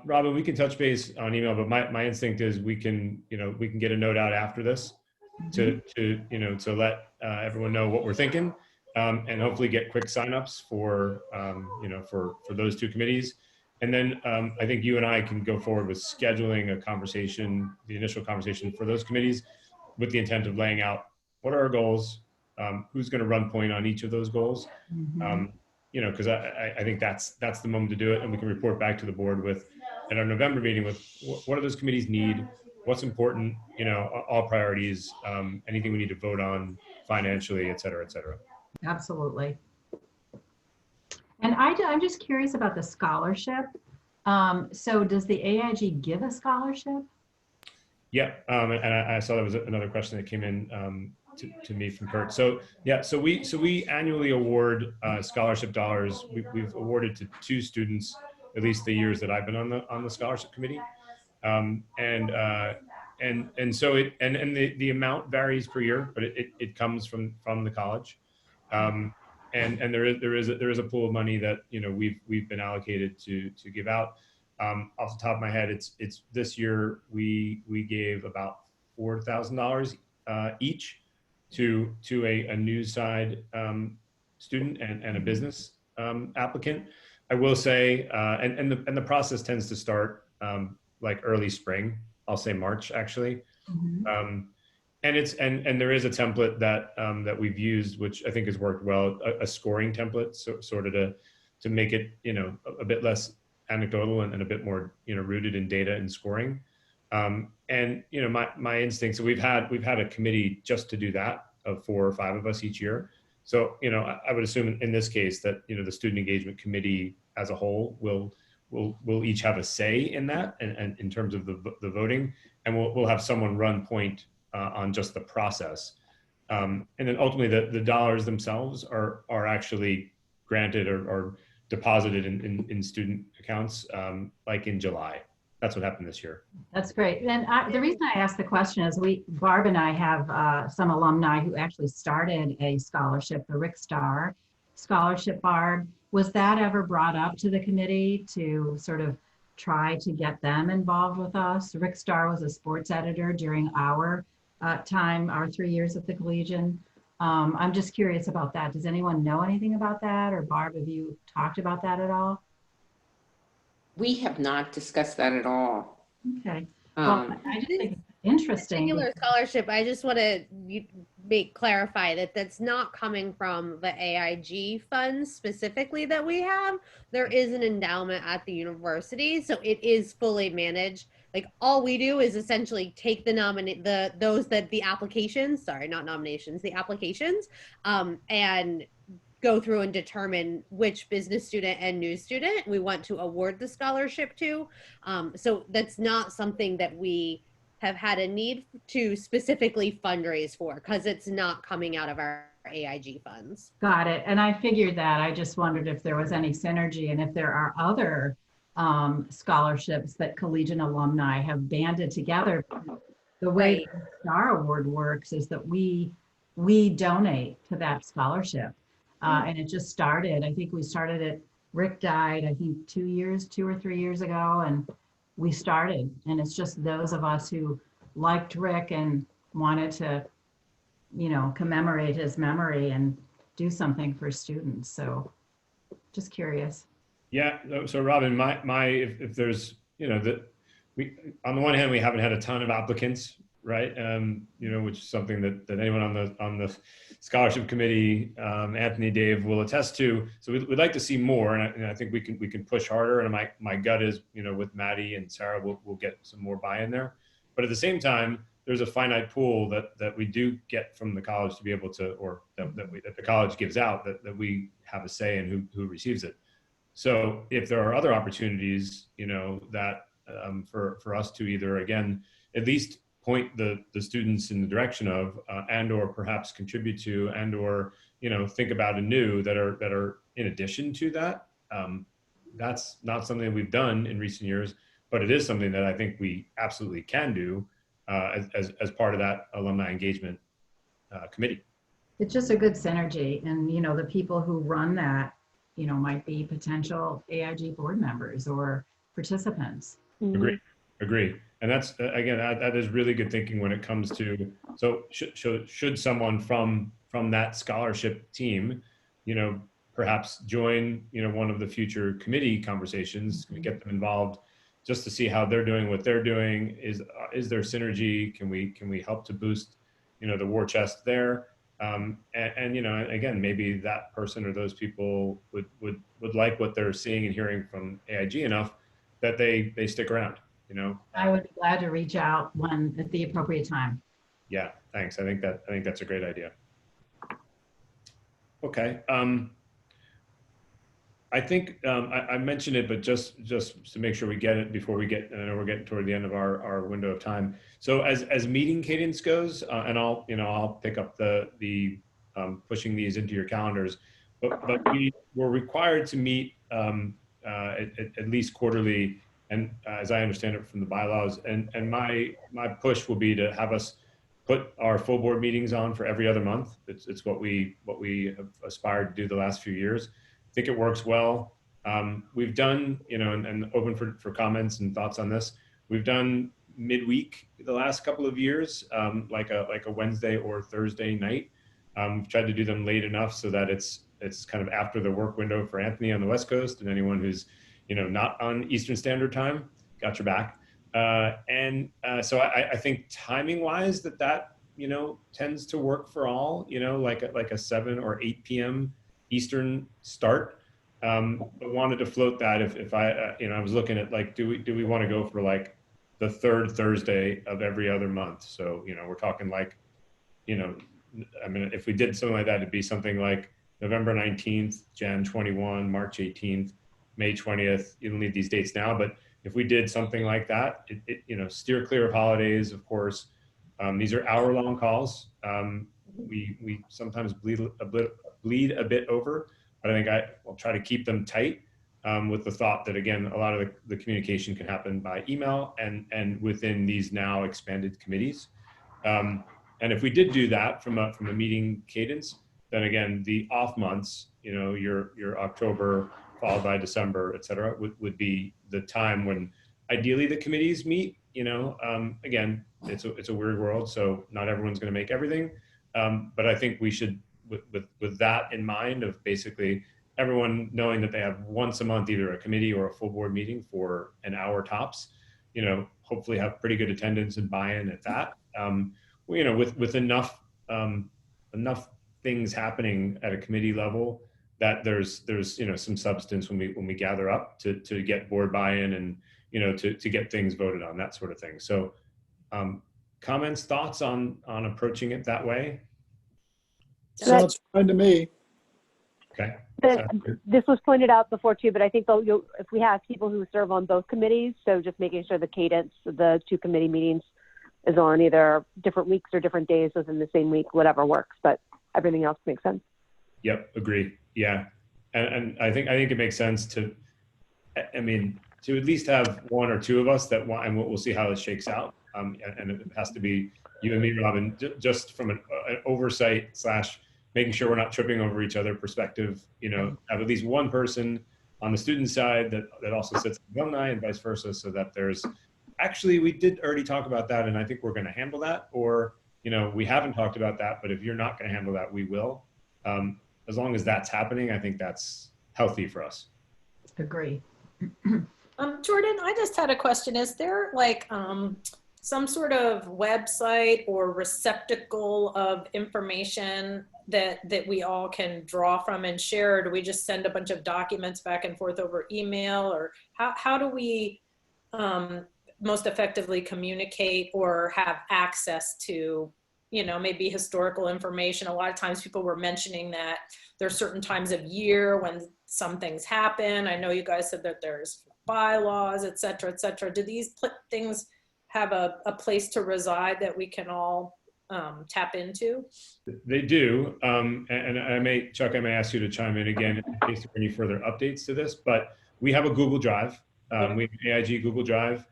Robin, we can touch base on email, but my instinct is we can get a note out after this to let everyone know what we're thinking, and hopefully get quick signups for for those two committees. And then I think you and I can go forward with scheduling a conversation, the initial conversation for those committees, with the intent of laying out what are our goals, who's going to run point on each of those goals. Because I think that's the moment to do it, and we can report back to the board at our November meeting with what do those committees need, what's important, all priorities, anything we need to vote on financially, et cetera, et cetera. Absolutely. And I'm just curious about the scholarship. So does the AIG give a scholarship? Yeah, and I saw there was another question that came in to me from Kurt. So yeah, so we annually award scholarship dollars. We've awarded to 2 students at least the years that I've been on the scholarship committee, and so the amount varies per year, but it comes from the college, and there is a pool of money that we've been allocated to give out. Off the top of my head, it's this year we gave about $4,000 each to a news side student and a business applicant. I will say, and the process tends to start like early spring. I'll say March actually, and there is a template that we've used, which I think has worked well, a scoring template, so sort of to make it a bit less anecdotal and a bit more rooted in data and scoring. And my instinct, so we've had a committee just to do that of 4 or 5 of us each year. So I would assume in this case that the student engagement committee as a whole will each have a say in that and in terms of the voting, and we'll have someone run point on just the process, and then ultimately the dollars themselves are actually granted or deposited in student accounts like in July. That's what happened this year. That's great. And the reason I asked the question is Barb and I have some alumni who actually started a scholarship, the Rickstar Scholarship. Barb, was that ever brought up to the committee to sort of try to get them involved with us? Rickstar was a sports editor during our time, our 3 years at the Collegian. I'm just curious about that. Does anyone know anything about that? Or Barb, have you talked about that at all? We have not discussed that at all. Okay. Well, I just think it's interesting. Particular scholarship, I just want to clarify that that's not coming from the AIG funds specifically that we have. There is an endowment at the university, so it is fully managed. Like all we do is essentially take the applications, and go through and determine which business student and news student we want to award the scholarship to. So that's not something that we have had a need to specifically fundraise for, because it's not coming out of our AIG funds. Got it. And I figured that. I just wondered if there was any synergy and if there are other scholarships that Collegian alumni have banded together. The way the Star Award works is that we donate to that scholarship. And it just started. I think we started it. Rick died, I think 2 or 3 years ago, and we started. And it's just those of us who liked Rick and wanted to, commemorate his memory and do something for students. So, just curious. Yeah. So, Robin, if there's on the one hand we haven't had a ton of applicants, right? Which is something that anyone on the scholarship committee, Anthony, Dave, will attest to. So we'd like to see more, and I think we can push harder. And my gut is, with Maddie and Sarah, we'll get some more buy-in there. But at the same time, there's a finite pool that we do get from the college to be able to, or that the college gives out, that we have a say in who receives it. So if there are other opportunities, that for us to either again at least point the students in the direction of, and or perhaps contribute to, and or think about anew that are in addition to that. That's not something that we've done in recent years, but it is something that I think we absolutely can do as part of that alumni engagement committee. It's just a good synergy. And, you know, the people who run that, you know, might be potential AIG board members or participants. Agree. Agree. And that's, again, that is really good thinking when it comes to, so should someone from that scholarship team, you know, perhaps join, you know, one of the future committee conversations, get them involved just to see how they're doing what they're doing. Is there synergy? Can we help to boost, you know, the war chest there? And you know, again, maybe that person or those people would like what they're seeing and hearing from AIG enough that they stick around, you know. I would be glad to reach out at the appropriate time. Yeah, thanks. I think that's a great idea. Okay. I think I mentioned it, but just to make sure we get it before we get, and I know we're getting toward the end of our window of time. So as meeting cadence goes, and I'll pick up the pushing these into your calendars, but we're required to meet at least quarterly, and as I understand it from the bylaws, and my push will be to have us put our full board meetings on for every other month. It's what we have aspired to do the last few years. I think it works well. We've done, you know, and open for comments and thoughts on this. We've done midweek the last couple of years, like a Wednesday or Thursday night. We've tried to do them late enough so that it's kind of after the work window for Anthony on the West Coast and anyone who's, you know, not on Eastern Standard Time. Got your back. So I think timing wise that you know tends to work for all, you know, like a 7 or 8 p.m. Eastern start. But wanted to float that if I you know, I was looking at like, do we want to go for like the third Thursday of every other month? So, you know, we're talking like, you know, I mean, if we did something like that, it'd be something like November 19th, Jan 21, March 18th, May 20th. You don't need these dates now, but if we did something like that, it you know, steer clear of holidays, of course. These are hour-long calls. We sometimes bleed a bit over, but I think I'll try to keep them tight with the thought that, again, a lot of the communication can happen by email and within these now expanded committees. And if we did do that from a meeting cadence, then again, the off months, you know, your October followed by December, et cetera, would be the time when ideally the committees meet. You know, again, it's a weird world, so not everyone's going to make everything. But I think we should, with that in mind, of basically everyone knowing that they have once a month either a committee or a full board meeting for an hour tops, you know, hopefully have pretty good attendance and buy-in at that. You know, with enough things happening at a committee level that there's you know, some substance when we gather up to get board buy-in and, you know, to get things voted on, that sort of thing. So comments, thoughts on approaching it that way? Sounds fine to me. Okay. This was pointed out before too, but I think if we have people who serve on both committees, so just making sure the cadence of the two committee meetings is on either different weeks or different days within the same week, whatever works, but everything else makes sense. Yep, agree. Yeah, and I think it makes sense to, I mean, to at least have one or two of us that want, and we'll see how it shakes out. And it has to be you and me, Robin, just from an oversight / making sure we're not tripping over each other perspective. You know, have at least one person on the student side that also sits in alumni and vice versa, so that there's actually, we did already talk about that, and I think we're going to handle that, or, you know, we haven't talked about that, but if you're not going to handle that, we will. As long as that's happening, I think that's healthy for us. Agree. Jordan, I just had a question. Is there like some sort of website or receptacle of information that we all can draw from and share? Or do we just send a bunch of documents back and forth over email? Or how do we most effectively communicate or have access to, you know, maybe historical information? A lot of times people were mentioning that there's certain times of year when some things happen. I know you guys said that there's bylaws, et cetera, et cetera. Do these things have a place to reside that we can all tap into? They do. And Chuck, I may ask you to chime in again in case there are any further updates to this, but we have a Google Drive. We have an AIG Google Drive.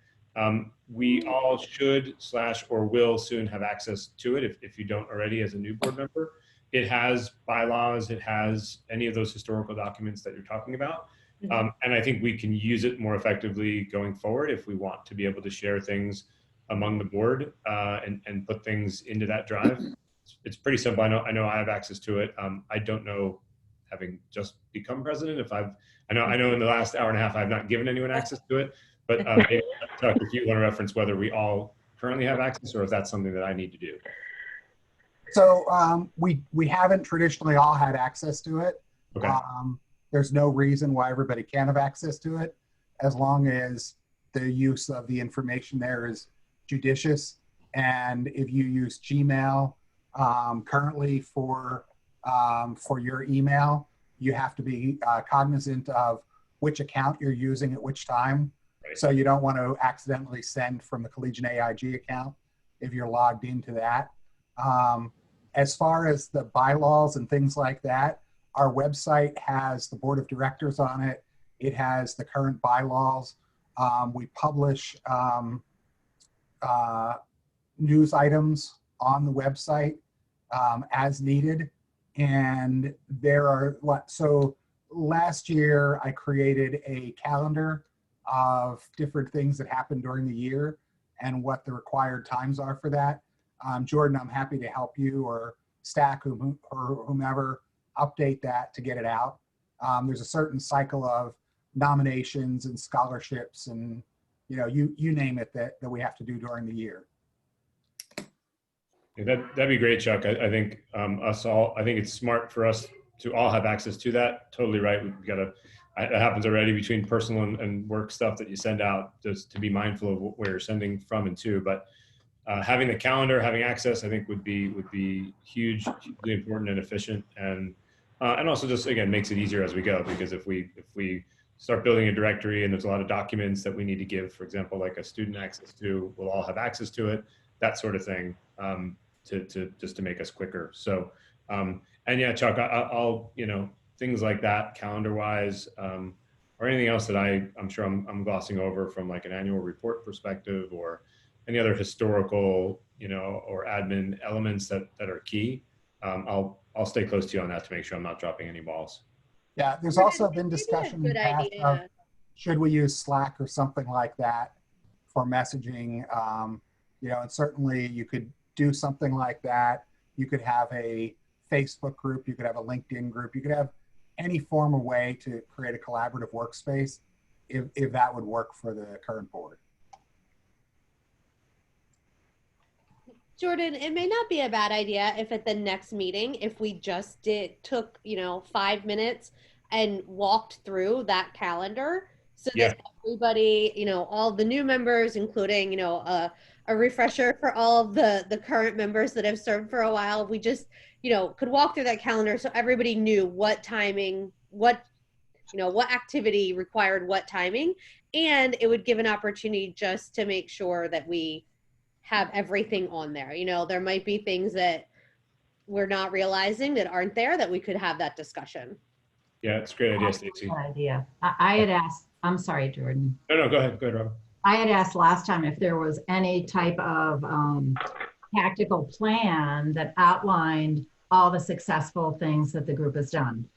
We all should / or will soon have access to it if you don't already as a new board member. It has bylaws, it has any of those historical documents that you're talking about. And I think we can use it more effectively going forward if we want to be able to share things among the board and put things into that drive. It's pretty simple. I know I have access to it. I don't know, having just become president, if I know in the last hour and a half I've not given anyone access to it. But maybe, Chuck, if you want to reference whether we all currently have access or if that's something that I need to do. So we haven't traditionally all had access to it. Okay. There's no reason why everybody can't have access to it, as long as the use of the information there is judicious. And if you use Gmail currently for your email, you have to be cognizant of which account you're using at which time. Right. So you don't want to accidentally send from the Collegian AIG account if you're logged into that. As far as the bylaws and things like that, our website has the board of directors on it. It has the current bylaws. We publish news items on the website as needed. And so last year I created a calendar of different things that happened during the year and what the required times are for that. Jordan, I'm happy to help you or Stack or whomever update that to get it out. There's a certain cycle of nominations and scholarships and you name it that we have to do during the year. Yeah, that'd be great, Chuck. I think I think it's smart for us to all have access to that. Totally right. We've got to, it happens already between personal and work stuff that you send out, just to be mindful of where you're sending from and to. But having the calendar, having access, I think would be hugely important and efficient, and also just, again, makes it easier as we go, because if we start building a directory and there's a lot of documents that we need to give, for example, like a student access to, we'll all have access to it, that sort of thing, to make us quicker. So, and yeah, Chuck, I'll things like that, calendar wise, or anything else that I'm sure I'm glossing over from like an annual report perspective, or any other historical, or admin elements that are key. I'll stay close to you on that to make sure I'm not dropping any balls. Yeah, there's also been discussion in the past of should we use Slack or something like that for messaging. And certainly you could do something like that. You could have a Facebook group, you could have a LinkedIn group, you could have any form of way to create a collaborative workspace if that would work for the current board. Jordan, it may not be a bad idea if at the next meeting, if we just took 5 minutes and walked through that calendar, so that everybody, all the new members, including, a refresher for all of the current members that have served for a while, we just, could walk through that calendar so everybody knew what timing, what activity required what timing, and it would give an opportunity just to make sure that we have everything on there. There might be things that we're not realizing that aren't there that we could have that discussion. Yeah, it's a great idea, Stacy. Good idea. I had asked, I'm sorry, Jordan. No, go ahead, Rob. I had asked last time if there was any type of tactical plan that outlined all the successful things that the group has done.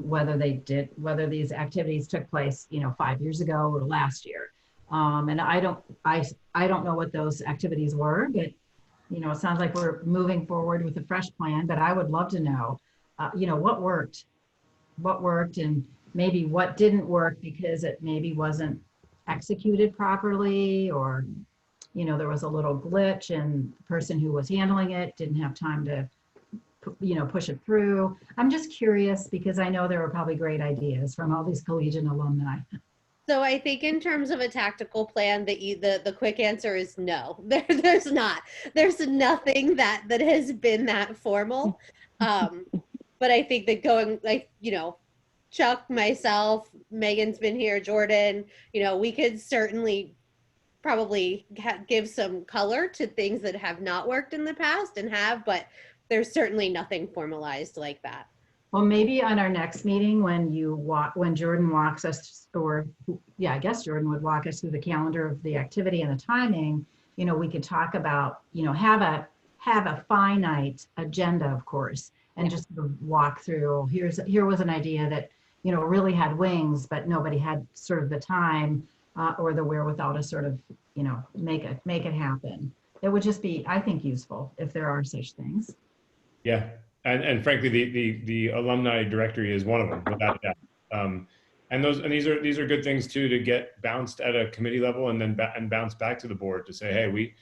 Whether these activities took place, 5 years ago or last year. And I don't know what those activities were, but it sounds like we're moving forward with a fresh plan. But I would love to know, what worked, and maybe what didn't work because it maybe wasn't executed properly, or there was a little glitch and the person who was handling it didn't have time to push it through. I'm just curious because I know there were probably great ideas from all these Collegian alumni. So I think in terms of a tactical plan, the quick answer is no. There's not. There's nothing that has been that formal. But I think that going Chuck, myself, Megan's been here, Jordan, we could certainly probably give some color to things that have not worked in the past and have, but there's certainly nothing formalized like that. Well, maybe on our next meeting, when Jordan walks us, I guess Jordan would walk us through the calendar of the activity and the timing, we could talk about, have a finite agenda, of course, and just walk through, here was an idea that, really had wings, but nobody had sort of the time or the wherewithal to sort of, make it happen. It would just be, I think, useful if there are such things. Yeah. And frankly, the alumni directory is one of them, without a doubt. And these are good things too, to get bounced at a committee level and then bounce back to the board to say, hey,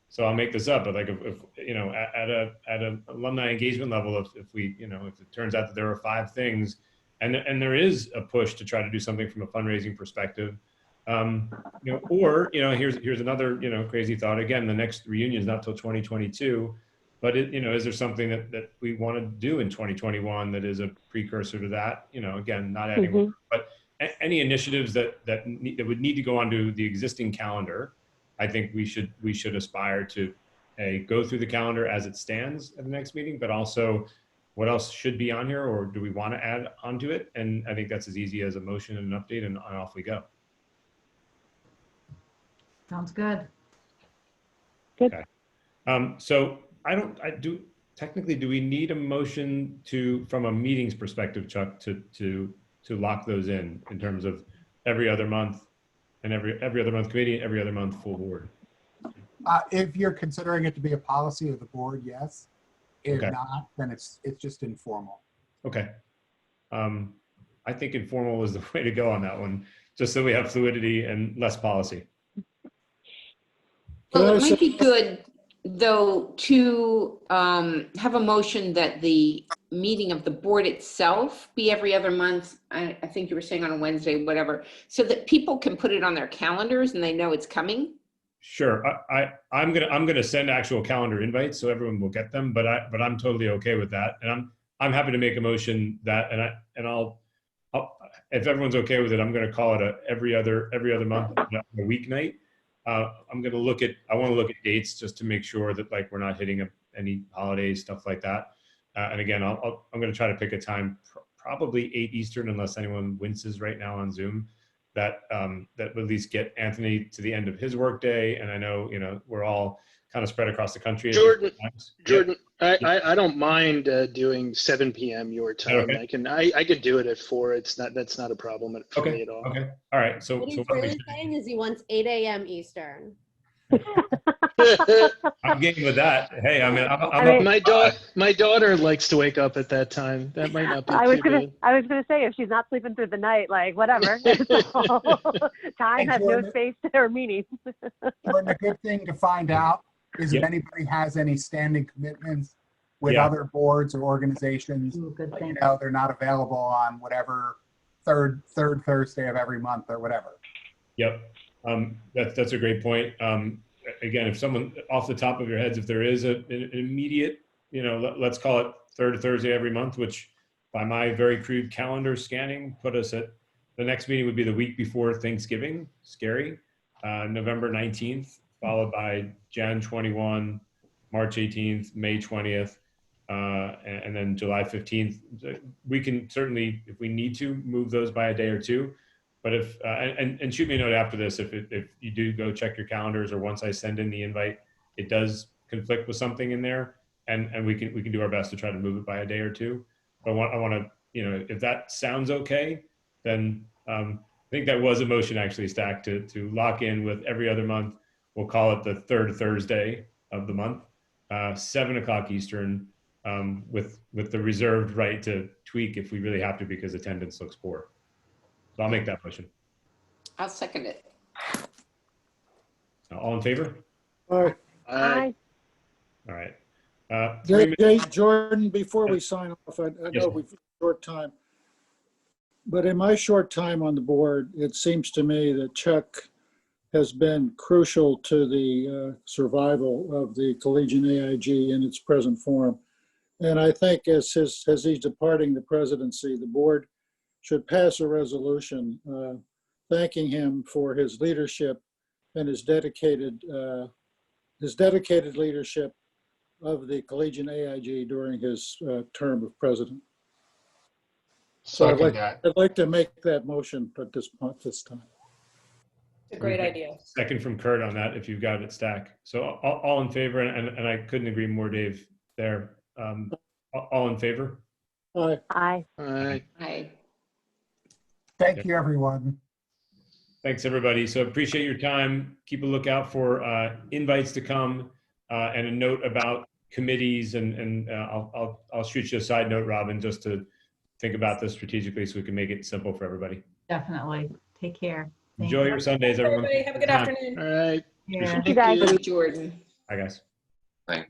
so I'll make this up, but like if at an alumni engagement level, if it turns out that there are 5 things, and there is a push to try to do something from a fundraising perspective, here's another crazy thought. Again, the next reunion is not till 2022. But is there something that we want to do in 2021 that is a precursor to that? Again, not adding more, but any initiatives that would need to go onto the existing calendar, I think we should aspire to go through the calendar as it stands at the next meeting, but also what else should be on here, or do we want to add onto it? And I think that's as easy as a motion and an update, and off we go. Sounds good. Good. Okay. So technically, do we need a motion from a meetings perspective, Chuck, to lock those in terms of every other month and every other month committee, every other month full board? If you're considering it to be a policy of the board, yes. If not, then it's just informal. Okay. I think informal is the way to go on that one, just so we have fluidity and less policy. Well, it might be good, though, to have a motion that the meeting of the board itself be every other month. I think you were saying on a Wednesday, whatever, so that people can put it on their calendars and they know it's coming. Sure. I'm gonna send actual calendar invites so everyone will get them, but I'm totally okay with that, and I'm happy to make a motion that, and I'll if everyone's okay with it, I'm gonna call it every other month, a weeknight. I want to look at dates just to make sure that we're not hitting any holidays, stuff like that. And again, I'm going to try to pick a time, probably 8 Eastern, unless anyone winces right now on Zoom, that would at least get Anthony to the end of his workday. And I know, we're all kind of spread across the country. Jordan, I don't mind doing 7 p.m. your time. Okay. I could do it at 4. That's not a problem for me at all. Okay. All right. So what he's really saying is he wants 8 a.m. Eastern. I'm getting with that. Hey, my daughter likes to wake up at that time. That might not be I was gonna say, if she's not sleeping through the night, whatever. Time has no space or meaning. Jordan, a good thing to find out is if anybody has any standing commitments with other boards or organizations. They're not available on whatever third Thursday of every month or whatever. Yep. That's a great point. Again, if someone off the top of your heads, if there is an immediate, let's call it third Thursday every month, which by my very crude calendar scanning put us at the next meeting would be the week before Thanksgiving. Scary. November 19th, followed by Jan 21, March 18th, May 20th, and then July 15th. We can certainly, if we need to, move those by a day or two. But if and shoot me a note after this if you do go check your calendars, or once I send in the invite, it does conflict with something in there, and we can do our best to try to move it by a day or two. But I want to if that sounds okay, then I think that was a motion actually, Stack, to lock in with every other month. We'll call it the third Thursday of the month, 7 o'clock Eastern, with the reserved right to tweak if we really have to because attendance looks poor. So I'll make that motion. I'll second it. All in favor? Aye. Aye. All right. Jordan, before we sign off, I know we've got a short time, but in my short time on the board, it seems to me that Chuck has been crucial to the survival of the Collegian AIG in its present form. And I think as he's departing the presidency, the board should pass a resolution thanking him for his leadership and his dedicated leadership of the Collegian AIG during his term of president. So Second that. I'd like to make that motion at this point, this time. It's a great idea. Second from Kurt on that, if you've got it, Stack. So all in favor, and I couldn't agree more, Dave, there. All in favor? Aye. Aye. Aye. Aye. Thank you, everyone. Thanks, everybody. So appreciate your time. Keep a lookout for invites to come and a note about committees. And I'll shoot you a side note, Robin, just to think about this strategically so we can make it simple for everybody. Definitely. Take care. Thank Enjoy you. your Sundays, everyone. Everybody have a good afternoon. All right. Yeah. Thank you guys. you. Jordan. Bye, guys. Right.